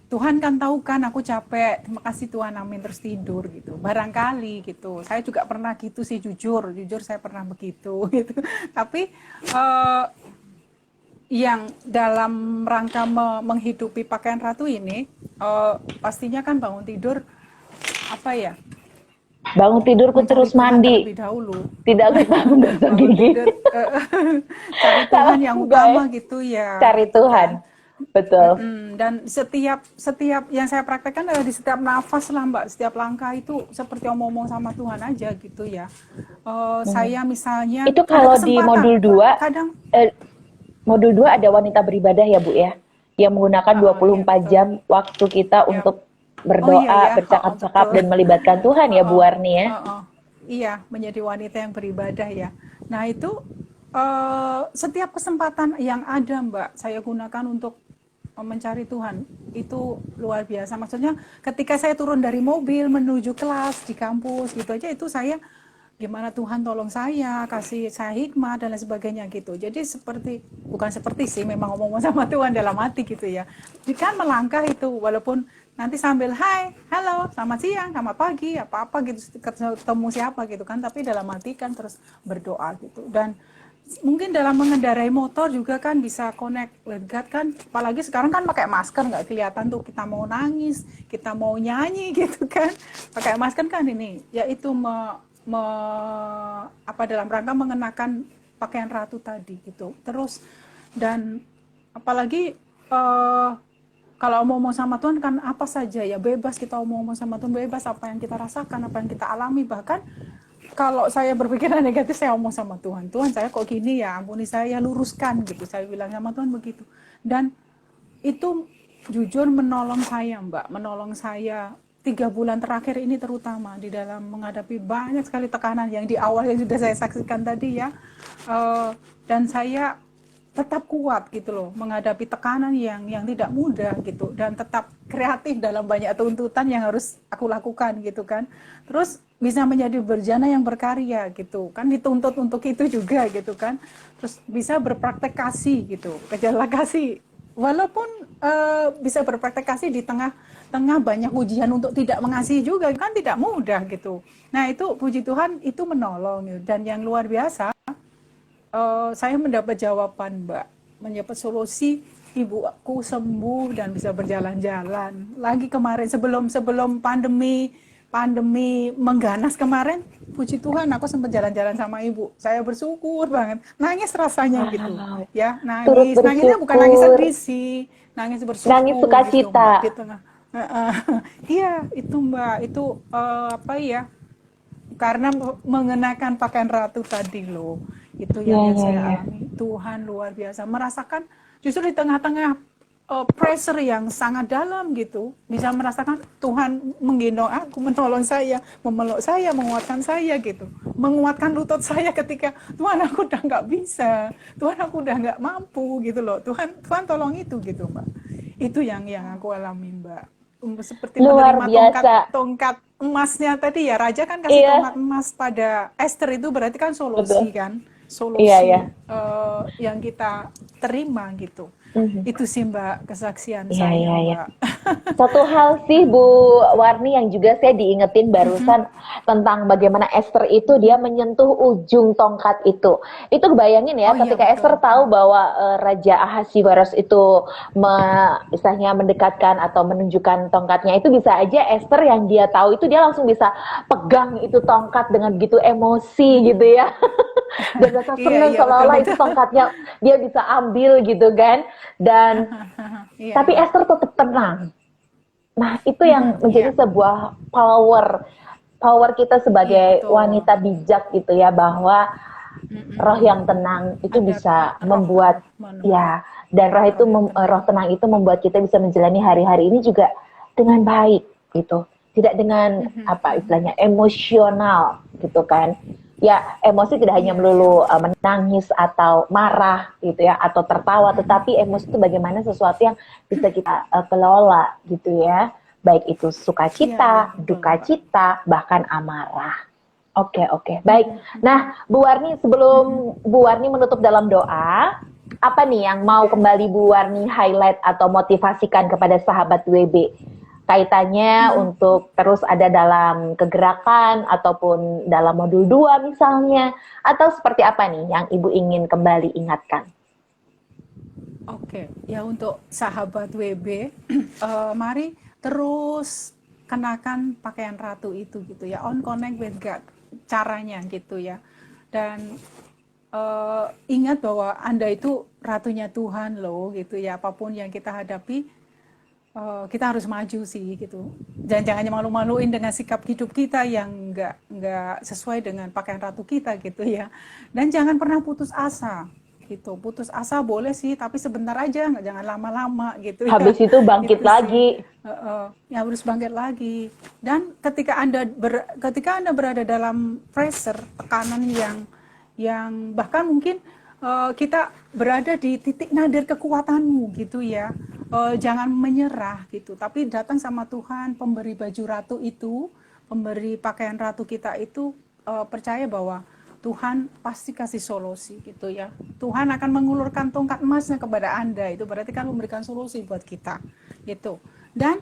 Tuhan kan tahu kan aku capek, terima kasih Tuhan, amin, terus tidur gitu. Barangkali gitu. Saya juga pernah gitu sih, jujur saya pernah begitu gitu. Tapi yang dalam rangka menghidupi pakaian ratu ini, pastinya kan bangun tidur apa ya, Bangun tidurku mencari terus Tuhan mandi, terlebih dahulu. tidak lupa menggosok Bangun gigi. tidur, cari Kalau Tuhan yang enggak ya, utama gitu ya, cari gitu Tuhan. kan. Betul. Dan setiap yang saya praktekkan adalah di setiap nafas lah Mbak, setiap langkah itu seperti omong-omong sama Tuhan aja gitu ya. Saya misalnya Itu ada kalau di modul kesempatan, 2, kadang, modul 2 ada wanita beribadah ya Bu ya, yang menggunakan iya 24 betul, jam waktu kita ya. untuk Oh iya berdoa, ya, bercakap-cakap betul. dan melibatkan Tuhan ya Bu Warni ya. Heeh. Iya, menjadi wanita yang beribadah ya. Nah itu setiap kesempatan yang ada Mbak, saya gunakan untuk mencari Tuhan. Itu luar biasa. Maksudnya ketika saya turun dari mobil menuju kelas di kampus gitu aja, itu saya gimana Tuhan tolong saya, kasih saya hikmah dan lain sebagainya gitu. Jadi bukan seperti sih, memang ngomong sama Tuhan dalam hati gitu ya. Jika melangkah itu, walaupun nanti sambil hai, halo, selamat siang, selamat pagi, apa-apa gitu, ketemu siapa gitu kan, tapi dalam hati kan terus berdoa gitu. Dan mungkin dalam mengendarai motor juga kan bisa connect with God kan, apalagi sekarang kan pakai masker nggak kelihatan tuh kita mau nangis, kita mau nyanyi gitu kan, pakai masker kan ini, yaitu dalam rangka mengenakan pakaian ratu tadi gitu. Terus dan apalagi kalau omong sama Tuhan kan apa saja ya, bebas kita omong sama Tuhan, bebas apa yang kita rasakan, apa yang kita alami. Bahkan kalau saya berpikiran negatif, saya omong sama Tuhan, Tuhan saya kok gini ya, ampuni saya, luruskan gitu, saya bilang sama Tuhan begitu. Dan itu jujur menolong saya Mbak, menolong saya 3 bulan terakhir ini, terutama di dalam menghadapi banyak sekali tekanan yang di awal yang sudah saya saksikan tadi ya. Dan saya tetap kuat gitu loh menghadapi tekanan yang tidak mudah gitu, dan tetap kreatif dalam banyak tuntutan yang harus aku lakukan gitu kan. Terus bisa menjadi berjana yang berkarya gitu kan, dituntut untuk itu juga gitu kan. Terus bisa berpraktek kasih gitu, gejala kasih, walaupun bisa berpraktek kasih di tengah banyak ujian untuk tidak mengasihi juga kan, tidak mudah gitu. Nah itu puji Tuhan itu menolong gitu. Dan yang luar biasa, saya mendapat jawaban Mbak, mendapat solusi, ibuku sembuh dan bisa berjalan-jalan lagi kemarin, sebelum pandemi mengganas kemarin. Puji Tuhan aku sempat jalan-jalan sama ibu, saya bersyukur banget, nangis rasanya gitu ya, Turut nangisnya bukan nangis bersyukur, sedih sih, nangis bersyukur nangis gitu sukacita. Mbak, di tengah iya itu Mbak, itu apa ya, karena mengenakan pakaian ratu tadi loh, itu yang saya alami. Tuhan luar biasa, merasakan justru di tengah-tengah pressure yang sangat dalam gitu, bisa merasakan Tuhan menggendong aku, menolong saya, memeluk saya, menguatkan saya gitu, menguatkan lutut saya ketika Tuhan aku udah nggak bisa, Tuhan aku udah nggak mampu gitu loh, Tuhan tolong itu gitu Mbak. Itu yang aku alami Mbak. Seperti Luar menerima biasa. tongkat emasnya tadi ya, Raja kan kasih Iya, tongkat emas pada Esther, itu berarti kan betul. solusi kan, Iya ya. solusi yang kita terima gitu. Itu sih Mbak kesaksian Iya, saya iya, iya. Mbak. Satu hal sih Bu Warni yang juga saya diingetin barusan tentang bagaimana Esther itu dia menyentuh ujung tongkat itu. Itu bayangin ya, Oh iya ketika Esther betul. tahu bahwa Raja Ahasiweros itu istilahnya mendekatkan atau menunjukkan tongkatnya, itu bisa aja Esther yang dia tahu itu dia langsung bisa pegang itu tongkat dengan begitu emosi gitu ya. Dan rasa Iya senang iya betul seolah-olah itu betul. tongkatnya dia bisa ambil gitu kan. Dan Iya tapi iya. Esther tetap tenang. Nah, itu yang Iya menjadi sebuah power kita iya sebagai betul. wanita bijak gitu ya, bahwa roh yang tenang itu Ada bisa roh membuat menemani, ya, dan roh itu roh yang tenang. roh tenang itu membuat kita bisa menjalani hari-hari ini juga dengan baik gitu. Tidak dengan apa istilahnya emosional gitu kan. Ya, emosi tidak hanya Iya iya. melulu menangis atau marah gitu ya, atau tertawa, tetapi emosi itu bagaimana sesuatu yang bisa kita kelola gitu ya. baik itu sukacita, Iya, betul, duka Mbak. cita, bahkan amarah. Oke, oke, baik. Nah, Bu Warni, sebelum Bu Warni menutup dalam doa, apa nih yang mau Oke. kembali Bu Warni highlight atau motivasikan kepada sahabat WB? Kaitannya untuk terus ada dalam kegerakan ataupun dalam modul 2 misalnya, atau seperti apa nih yang Ibu ingin kembali ingatkan? Oke, ya untuk sahabat WB, mari terus kenakan pakaian ratu itu gitu ya, on connect with God, caranya gitu ya. Dan ingat bahwa Anda itu ratunya Tuhan loh gitu ya, apapun yang kita hadapi, kita harus maju sih gitu. Dan jangan malu-maluin dengan sikap hidup kita yang nggak sesuai dengan pakaian ratu kita gitu ya. Dan jangan pernah putus asa gitu. Putus asa boleh sih, tapi sebentar aja, nggak, jangan lama-lama gitu ya. Habis itu bangkit Itu sih. lagi. Ya harus bangkit lagi. Dan ketika anda berada dalam pressure, tekanan yang bahkan mungkin kita berada di titik nadir kekuatanmu gitu ya. Jangan menyerah gitu, tapi datang sama Tuhan, pemberi baju ratu itu, pemberi pakaian ratu kita itu, percaya bahwa Tuhan pasti kasih solusi gitu ya. Tuhan akan mengulurkan tongkat emasnya kepada Anda, itu berarti kan memberikan solusi buat kita gitu. Dan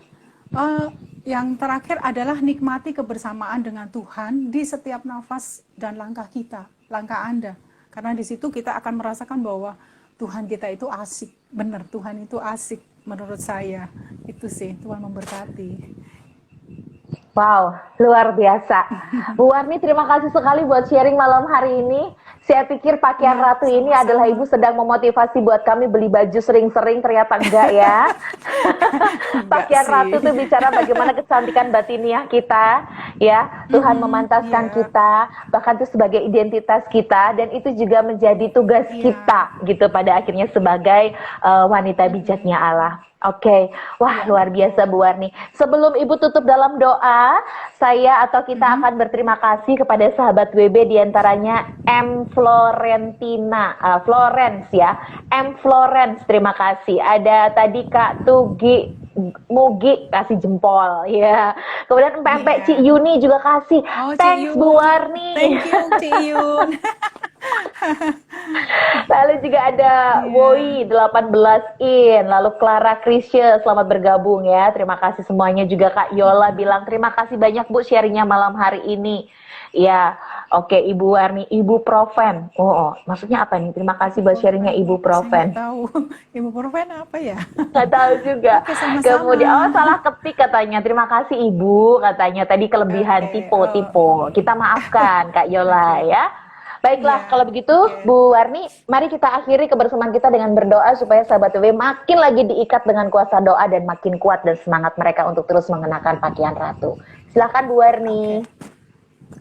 yang terakhir adalah nikmati kebersamaan dengan Tuhan di setiap nafas dan langkah kita, langkah Anda. Karena di situ kita akan merasakan bahwa Tuhan kita itu asik, benar, Tuhan itu asik menurut saya. Itu sih, Tuhan memberkati. Wow, luar biasa. Bu Warni, terima kasih sekali buat sharing malam hari ini. Saya pikir pakaian Ya, ratu ini sama-sama. adalah Ibu sedang memotivasi buat kami beli baju sering-sering, ternyata enggak ya. Pakaian sih. ratu itu bicara bagaimana kecantikan batiniah kita, ya. Tuhan memantaskan Iya. kita, bahkan itu sebagai identitas kita, dan itu juga menjadi tugas Iya. kita, gitu pada akhirnya sebagai wanita bijaknya Allah. Oke, wah luar biasa Bu Warni. Sebelum Ibu tutup dalam doa, saya atau kita akan berterima kasih kepada sahabat WB, diantaranya M Florentina, Florence ya, M Florence, terima kasih. Ada tadi Kak Tugi Mugi kasih jempol ya. Kemudian Pempek Cik Yuni juga kasih. Oh, Cik Thanks Yun. Bu Warni. Thank you, Cik Yun. Lalu juga ada Woi 18 in, lalu Clara Krisya, selamat bergabung ya. Terima kasih semuanya, juga Kak Yola bilang terima kasih banyak Bu sharingnya malam hari ini. Ya, oke Ibu Warni, Ibuprofen. Maksudnya apa nih? Terima kasih buat sharingnya Saya Ibuprofen. nggak tahu. Ibuprofen apa ya? Nggak tahu juga. Oke, sama-sama. Kemudian salah ketik katanya. Terima kasih Ibu, katanya tadi kelebihan Oke, tipe. Kita maafkan Kak Yola ya. Baiklah, Iya, kalau begitu oke. Bu Warni, mari kita akhiri kebersamaan kita dengan berdoa supaya sahabat WB makin lagi diikat dengan kuasa doa dan makin kuat dan semangat mereka untuk terus mengenakan pakaian ratu. Silakan Bu Warni.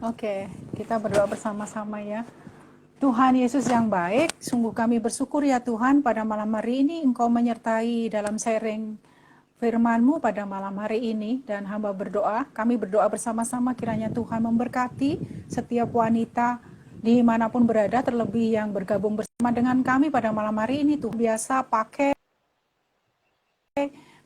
Oke, kita berdoa bersama-sama ya. Tuhan Yesus yang baik, sungguh kami bersyukur ya Tuhan, pada malam hari ini Engkau menyertai dalam sharing firman-Mu pada malam hari ini, dan hamba berdoa, kami berdoa bersama-sama kiranya Tuhan memberkati setiap wanita dimanapun berada, terlebih yang bergabung bersama dengan kami pada malam hari ini. Tuhan biasa pakai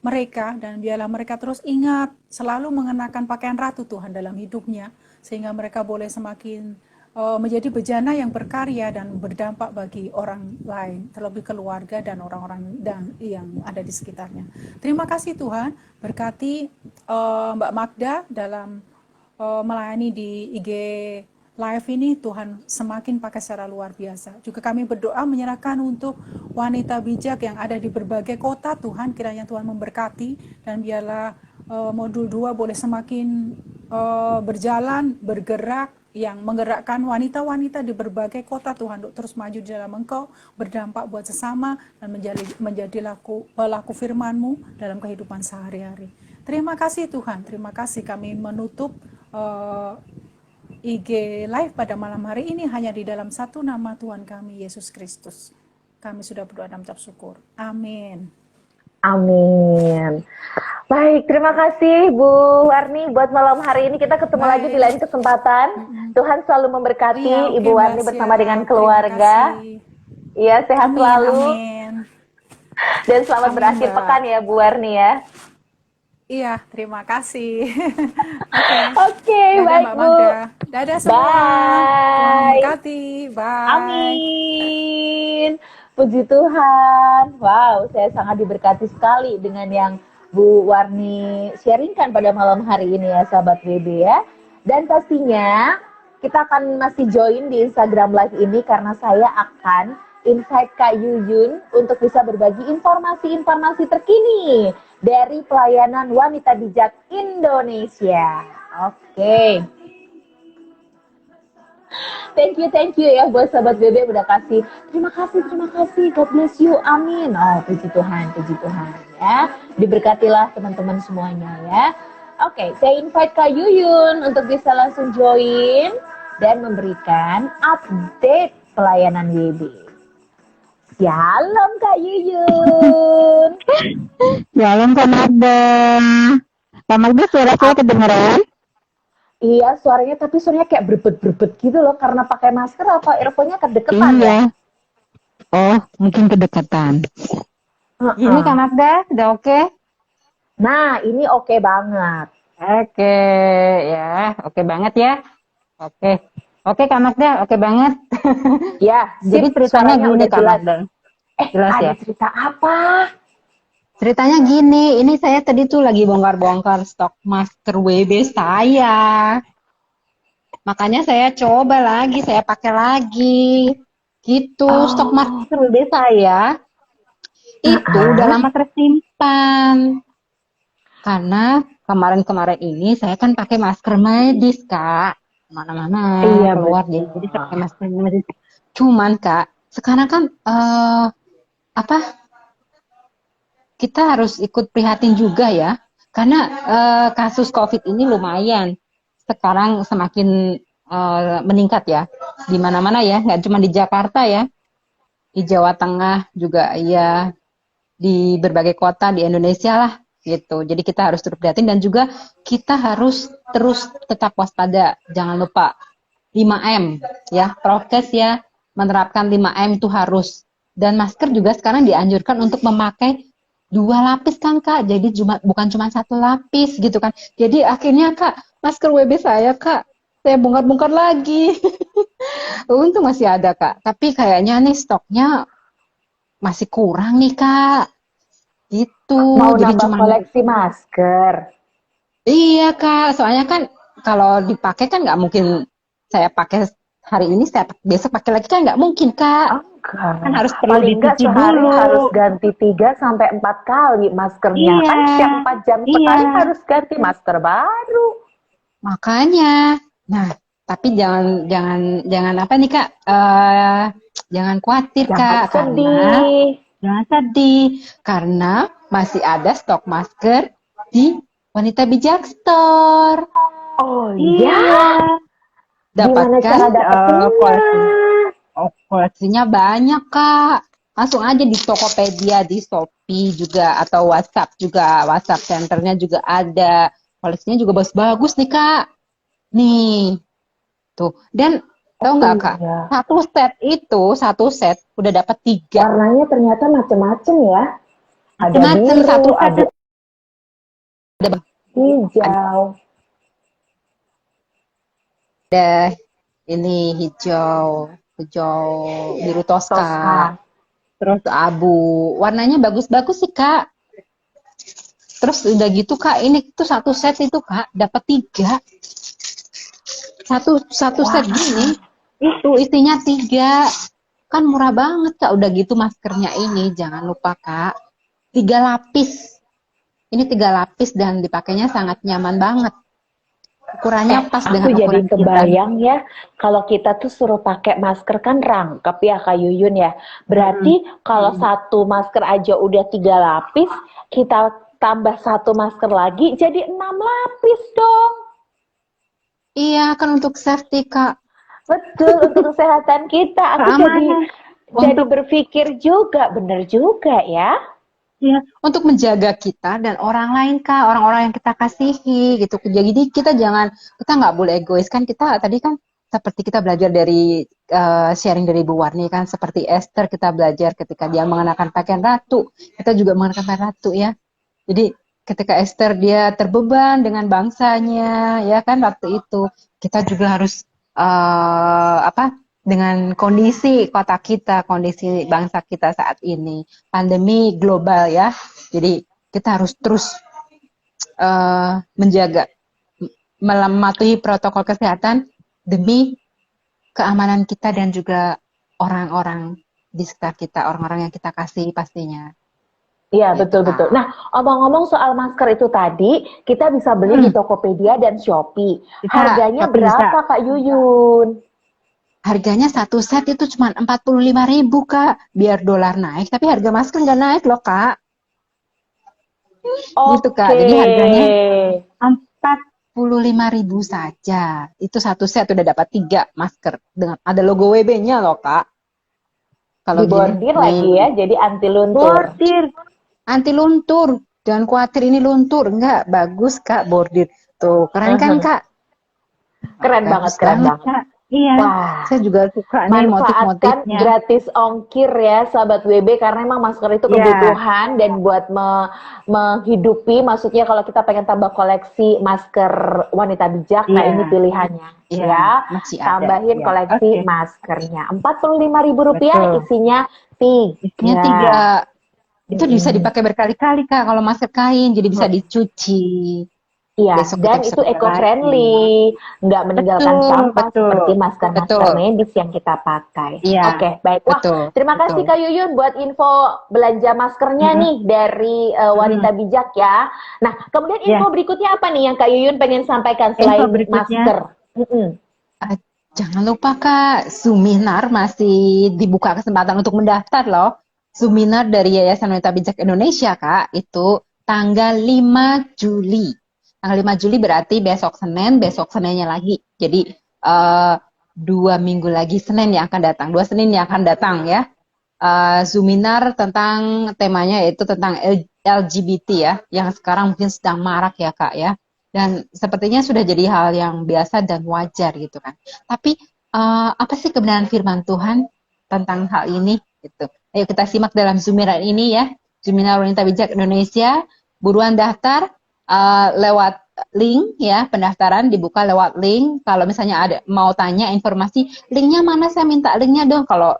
mereka, dan biarlah mereka terus ingat selalu mengenakan pakaian ratu Tuhan dalam hidupnya, sehingga mereka boleh semakin menjadi bejana yang berkarya dan berdampak bagi orang lain, terlebih keluarga dan orang-orang yang ada di sekitarnya. Terima kasih Tuhan, berkati Mbak Magda dalam melayani di IG Live ini, Tuhan semakin pakai secara luar biasa. Juga kami berdoa menyerahkan untuk wanita bijak yang ada di berbagai kota, Tuhan kiranya Tuhan memberkati, dan biarlah modul 2 boleh semakin berjalan, bergerak, yang menggerakkan wanita-wanita di berbagai kota Tuhan untuk terus maju di dalam Engkau, berdampak buat sesama, dan menjadi pelaku firman-Mu dalam kehidupan sehari-hari. Terima kasih Tuhan, terima kasih. Kami menutup IG Live pada malam hari ini hanya di dalam satu nama Tuhan kami, Yesus Kristus. Kami sudah berdoa dan mengucap syukur. Amin. Amin. Baik, terima kasih Bu Warni buat malam hari ini. Kita ketemu lagi di lain kesempatan. Tuhan selalu memberkati Iya, oke, Ibu Warni Mbak bersama Sia. dengan Terima keluarga. kasih. Iya, sehat selalu. Amin. Dan selamat Amin, berakhir Mbak. pekan ya Bu Warni ya. Iya, terima kasih. Oke, Oke, dadah baik Mbak Bu. Magda. Dadah semua. Tuhan Bye. memberkati. Bye. Amin. Puji Tuhan. Wow, saya sangat diberkati sekali dengan yang Bu Warni sharingkan pada malam hari ini ya, sahabat WB ya. Dan pastinya kita akan masih join di Instagram Live ini karena saya akan invite Kak Yuyun untuk bisa berbagi informasi-informasi terkini dari pelayanan wanita bijak Indonesia. Oke. Thank you ya buat sahabat BB udah kasih. Terima kasih. God bless you. Amin. Oh, puji Tuhan ya. Diberkatilah teman-teman semuanya ya. Oke, saya invite Kak Yuyun untuk bisa langsung join dan memberikan update pelayanan WB. Shalom Kak Yuyun. Shalom Kak Magda. Kak Magda suara saya kedengeran? Iya, tapi suaranya kayak berbet-berbet gitu loh karena pakai masker atau earphone-nya kedekatan ya? Iya. Oh, mungkin kedekatan. Ini Kak Magda, udah oke? Nah, ini oke banget. Oke, ya. Oke banget ya. Oke. Oke Kak Magda, oke banget. Ya, Jadi sip, ceritanya suaranya gini udah Kak jelas. Magda. Jelas Ada ya? cerita apa? Ceritanya gini, ini saya tadi tuh lagi bongkar-bongkar stok masker WB saya. Makanya saya coba lagi, saya pakai lagi. Gitu, stok masker WB saya itu udah lama tersimpan. Karena kemarin-kemarin ini saya kan pakai masker medis, Kak. Kemana-mana Iya, keluar, betul. jadi saya pakai masker medis. Cuman, Kak, sekarang kan apa? Kita harus ikut prihatin juga ya. Karena kasus COVID ini lumayan. Sekarang semakin meningkat ya. Di mana-mana ya, nggak cuma di Jakarta ya. Di Jawa Tengah juga ya, di berbagai kota di Indonesia lah gitu. Jadi kita harus terus prihatin dan juga kita harus terus tetap waspada. Jangan lupa 5M ya, prokes ya, menerapkan 5M itu harus. Dan masker juga sekarang dianjurkan untuk memakai 2 lapis kan Kak. Jadi bukan cuma 1 lapis gitu kan. Jadi akhirnya Kak, masker WB saya Kak, saya bongkar-bongkar lagi. Untung masih ada Kak. Tapi kayaknya nih stoknya masih kurang nih Kak. Gitu. Mau Jadi nambah cuma koleksi masker. iya Kak. Soalnya kan kalau dipakai kan nggak mungkin saya pakai hari ini, saya besok pakai lagi kan nggak mungkin Kak. Enggak. Kan harus perlu Paling enggak dicuci sehari dulu. harus ganti 3 sampai 4 kali maskernya. Iya. Kan setiap 4 jam Iya. sekali harus ganti masker baru. Makanya. Nah, tapi jangan apa nih Kak? Jangan khawatir Jangan Kak, karena sedih. jangan sedih karena masih ada stok masker di Wanita Bijak Store. Oh iya. Gimana Dapatkan cara dapetinnya? koleksinya banyak Kak. Langsung aja di Tokopedia, di Shopee juga atau WhatsApp juga. WhatsApp centernya juga ada. Koleksinya juga bagus-bagus nih Kak. Nih. Tuh. Dan tahu nggak Kak? Iya. Satu set udah dapat 3. Warnanya ternyata macam-macam ya. Ada Macam-macam, biru, satu set ada ada hijau. ini hijau biru toska, Toska. terus abu, warnanya bagus-bagus sih Kak. Terus udah gitu Kak, ini tuh satu set itu Kak dapat 3, satu set gini itu isinya 3, kan murah banget Kak. Udah gitu maskernya ini jangan lupa Kak, 3 lapis, ini 3 lapis dan dipakainya sangat nyaman banget. Ukurannya pas dengan Aku jadi ukuran kita. kebayang ya, kalau kita tuh suruh pakai masker kan rangkap ya Kak Yuyun ya. Berarti kalau satu masker aja udah 3 lapis, kita tambah satu masker lagi jadi 6 lapis dong. Iya, kan untuk safety Kak. Betul, untuk kesehatan kita. Aku jadi berpikir juga, bener juga ya. Ya, untuk menjaga kita dan orang lain Kak, orang-orang yang kita kasihi gitu. Jadi kita nggak boleh egois kan. Kita tadi kan seperti kita belajar dari sharing dari Bu Warni kan, seperti Esther kita belajar ketika dia mengenakan pakaian ratu, kita juga mengenakan pakaian ratu ya. Jadi ketika Esther dia terbeban dengan bangsanya, ya kan waktu itu kita juga harus dengan kondisi kota kita, kondisi bangsa kita saat ini, pandemi global ya. Jadi kita harus terus menjaga, mematuhi protokol kesehatan demi keamanan kita dan juga orang-orang di sekitar kita, orang-orang yang kita kasih pastinya. Iya, Gitu, betul-betul. Kak. Nah, omong-ngomong soal masker itu tadi, kita bisa beli di Tokopedia dan Shopee. Bisa, Harganya Shopee bisa. berapa, Kak Yuyun? Harganya satu set itu cuma 45.000, Kak. Biar dolar naik, tapi harga masker nggak naik loh, Kak. Gitu, Kak. Jadi harganya 45.000 saja. Itu satu set udah dapat 3 masker dengan ada logo WB-nya loh, Kak. Kalau Dibordir lagi ya, jadi anti luntur. bordir, anti luntur. Jangan khawatir ini luntur, enggak, bagus Kak bordir. Tuh, keren kan Kak? Keren banget, Bagus keren banget. Kak. Iya, Wah, saya juga suka nih manfaatkan motif-motifnya. gratis ongkir ya sahabat WB, karena emang masker itu Iya. kebutuhan dan buat menghidupi, maksudnya kalau kita pengen tambah koleksi masker wanita bijak, nah Iya. ini pilihannya Iya, ya. masih ada. Tambahin Iya, koleksi oke. maskernya. Rp45.000 Betul. isinya 3. Isinya 3. Itu bisa dipakai berkali-kali Kak kalau masker kain, jadi bisa dicuci. Iya, Besok dan kita bisa itu pakai eco-friendly, nggak meninggalkan Betul, sampah betul, seperti masker-masker betul. medis yang kita pakai. Iya, Oke, baik. Wah, betul, terima kasih betul. Kak Yuyun buat info belanja maskernya nih dari Wanita Bijak ya. Nah, kemudian info berikutnya apa nih yang Kak Yuyun pengen sampaikan selain berikutnya? masker? Jangan lupa Kak, Suminar masih dibuka kesempatan untuk mendaftar loh. Suminar dari Yayasan Wanita Bijak Indonesia Kak, itu tanggal 5 Juli. Tanggal 5 Juli berarti besok Seninnya lagi. Jadi 2 minggu lagi Senin yang akan datang, 2 Senin yang akan datang ya. Suminar tentang temanya yaitu tentang LGBT ya, yang sekarang mungkin sedang marak ya Kak ya. Dan sepertinya sudah jadi hal yang biasa dan wajar gitu kan. Tapi apa sih kebenaran firman Tuhan tentang hal ini gitu. Ayo kita simak dalam Zuminar ini ya. Zuminar Wanita Bijak Indonesia. Buruan daftar lewat link ya, pendaftaran dibuka lewat link. Kalau misalnya ada mau tanya informasi, linknya mana, saya minta linknya dong. Kalau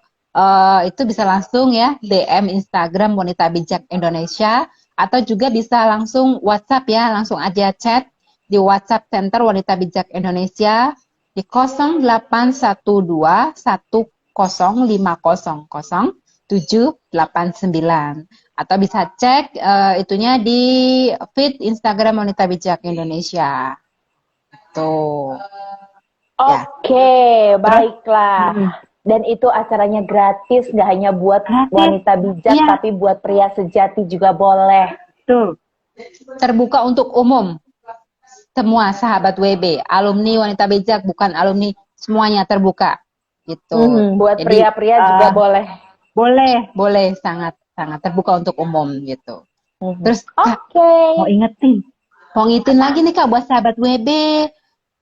itu bisa langsung ya DM Instagram Wanita Bijak Indonesia, atau juga bisa langsung WhatsApp ya, langsung aja chat di WhatsApp Center Wanita Bijak Indonesia di 081210500789, atau bisa cek itunya di feed Instagram Wanita Bijak Indonesia. Tuh. Oke, baiklah. Dan itu acaranya gratis, nggak hanya buat wanita bijak, tapi buat pria sejati juga boleh. Tuh. Terbuka untuk umum. Semua sahabat WB, alumni Wanita Bijak, bukan alumni, semuanya terbuka. Gitu. Buat Jadi, pria-pria juga boleh. Boleh, sangat terbuka untuk umum gitu. Terus Kak, mau ingetin lagi nih Kak buat sahabat WB,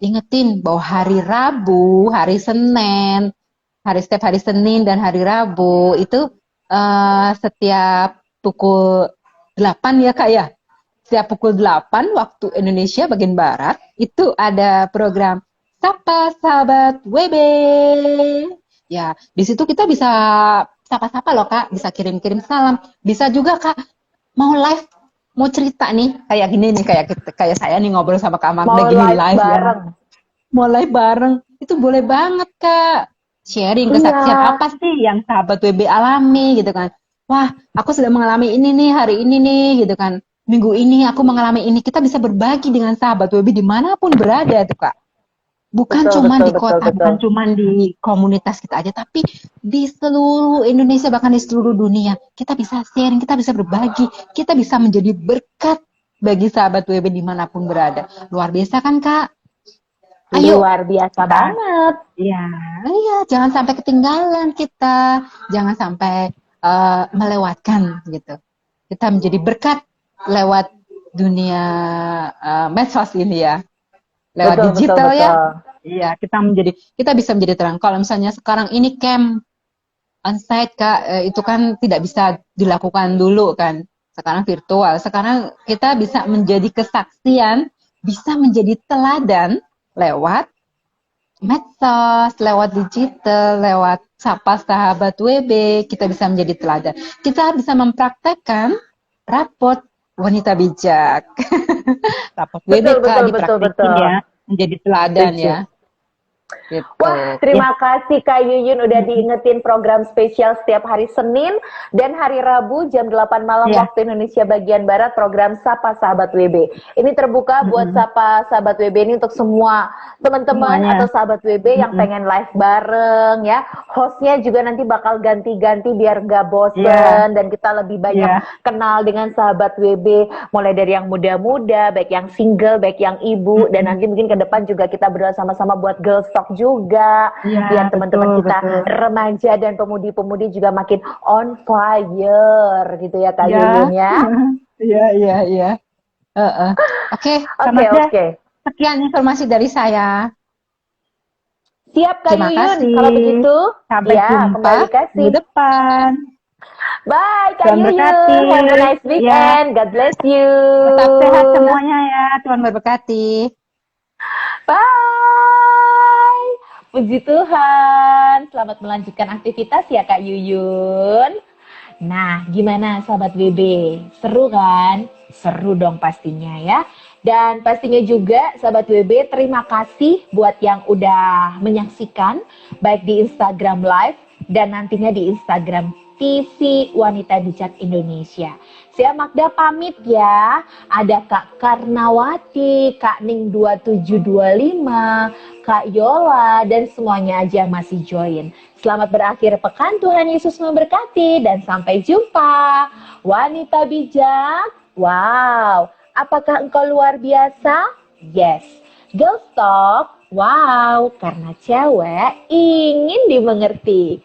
ingetin bahwa hari Rabu, setiap hari Senin dan hari Rabu itu setiap pukul 8 ya Kak ya. Setiap pukul 8 waktu Indonesia bagian Barat itu ada program Sapa Sahabat WB. Ya, di situ kita bisa sapa-sapa loh Kak, bisa kirim-kirim salam, bisa juga Kak mau live, mau cerita nih kayak gini nih, kayak saya nih ngobrol sama Kak Magda Mau gini live bareng. ya. Mau live bareng, itu boleh banget Kak. Sharing kesaksian apa sih yang sahabat WB alami gitu kan. Wah, aku sudah mengalami ini nih hari ini nih gitu kan. Minggu ini aku mengalami ini. Kita bisa berbagi dengan sahabat WB dimanapun berada tuh Kak. Bukan cuma di kota, bukan cuma di komunitas kita aja, tapi di seluruh Indonesia, bahkan di seluruh dunia. Kita bisa sharing, kita bisa berbagi, kita bisa menjadi berkat bagi sahabat WB dimanapun berada. Luar biasa kan Kak? Ayo. Luar biasa banget. Iya, jangan sampai ketinggalan kita, jangan sampai melewatkan gitu. Kita menjadi berkat lewat dunia medsos ini ya. Lewat digital ya. Iya, kita bisa menjadi terang. Kalau misalnya sekarang ini camp on-site Kak, itu kan tidak bisa dilakukan dulu kan. sekarang virtual. Sekarang kita bisa menjadi kesaksian, bisa menjadi teladan lewat medsos, lewat digital, lewat Sapa Sahabat WB, kita bisa menjadi teladan. Kita bisa mempraktekkan raport wanita bijak. Raport WBK dipraktekin ya, menjadi teladan ya. Gitu. Wah, terima kasih Kak Yuyun udah diingetin program spesial setiap hari Senin dan hari Rabu jam 8 malam waktu Indonesia bagian Barat, program Sapa Sahabat WB. Ini terbuka buat Sapa Sahabat WB ini untuk semua teman-teman atau sahabat WB yang pengen live bareng ya. Hostnya juga nanti bakal ganti-ganti biar gak bosen dan kita lebih banyak kenal dengan sahabat WB, mulai dari yang muda-muda, baik yang single, baik yang ibu, dan nanti mungkin ke depan juga kita berdua sama-sama buat Girls Talk juga, biar teman-teman kita remaja dan pemudi-pemudi juga makin on fire gitu ya Kak Yuyun ya. Iya. Oke. Sekian informasi dari saya. Siap Kak Terima Yuyun, kasih. kalau begitu Sampai jumpa minggu depan. Bye Kak Tuhan Yuyun, berkati. have a nice weekend, God bless you. Tetap sehat semuanya ya, Tuhan berberkati. Bye. Puji Tuhan. Selamat melanjutkan aktivitas ya Kak Yuyun. Nah, gimana sahabat WB? Seru kan? Seru dong pastinya ya. Dan pastinya juga sahabat WB, terima kasih buat yang udah menyaksikan baik di Instagram Live dan nantinya di Instagram TV Wanita Bijak Indonesia. Saya Magda pamit ya. Ada Kak Karnawati, Kak Ning 2725, Kak Yola, dan semuanya aja yang masih join. Selamat berakhir pekan, Tuhan Yesus memberkati, dan sampai jumpa. Wanita bijak, wow. Apakah engkau luar biasa? Yes. Girls Talk, wow. Karena cewek ingin dimengerti.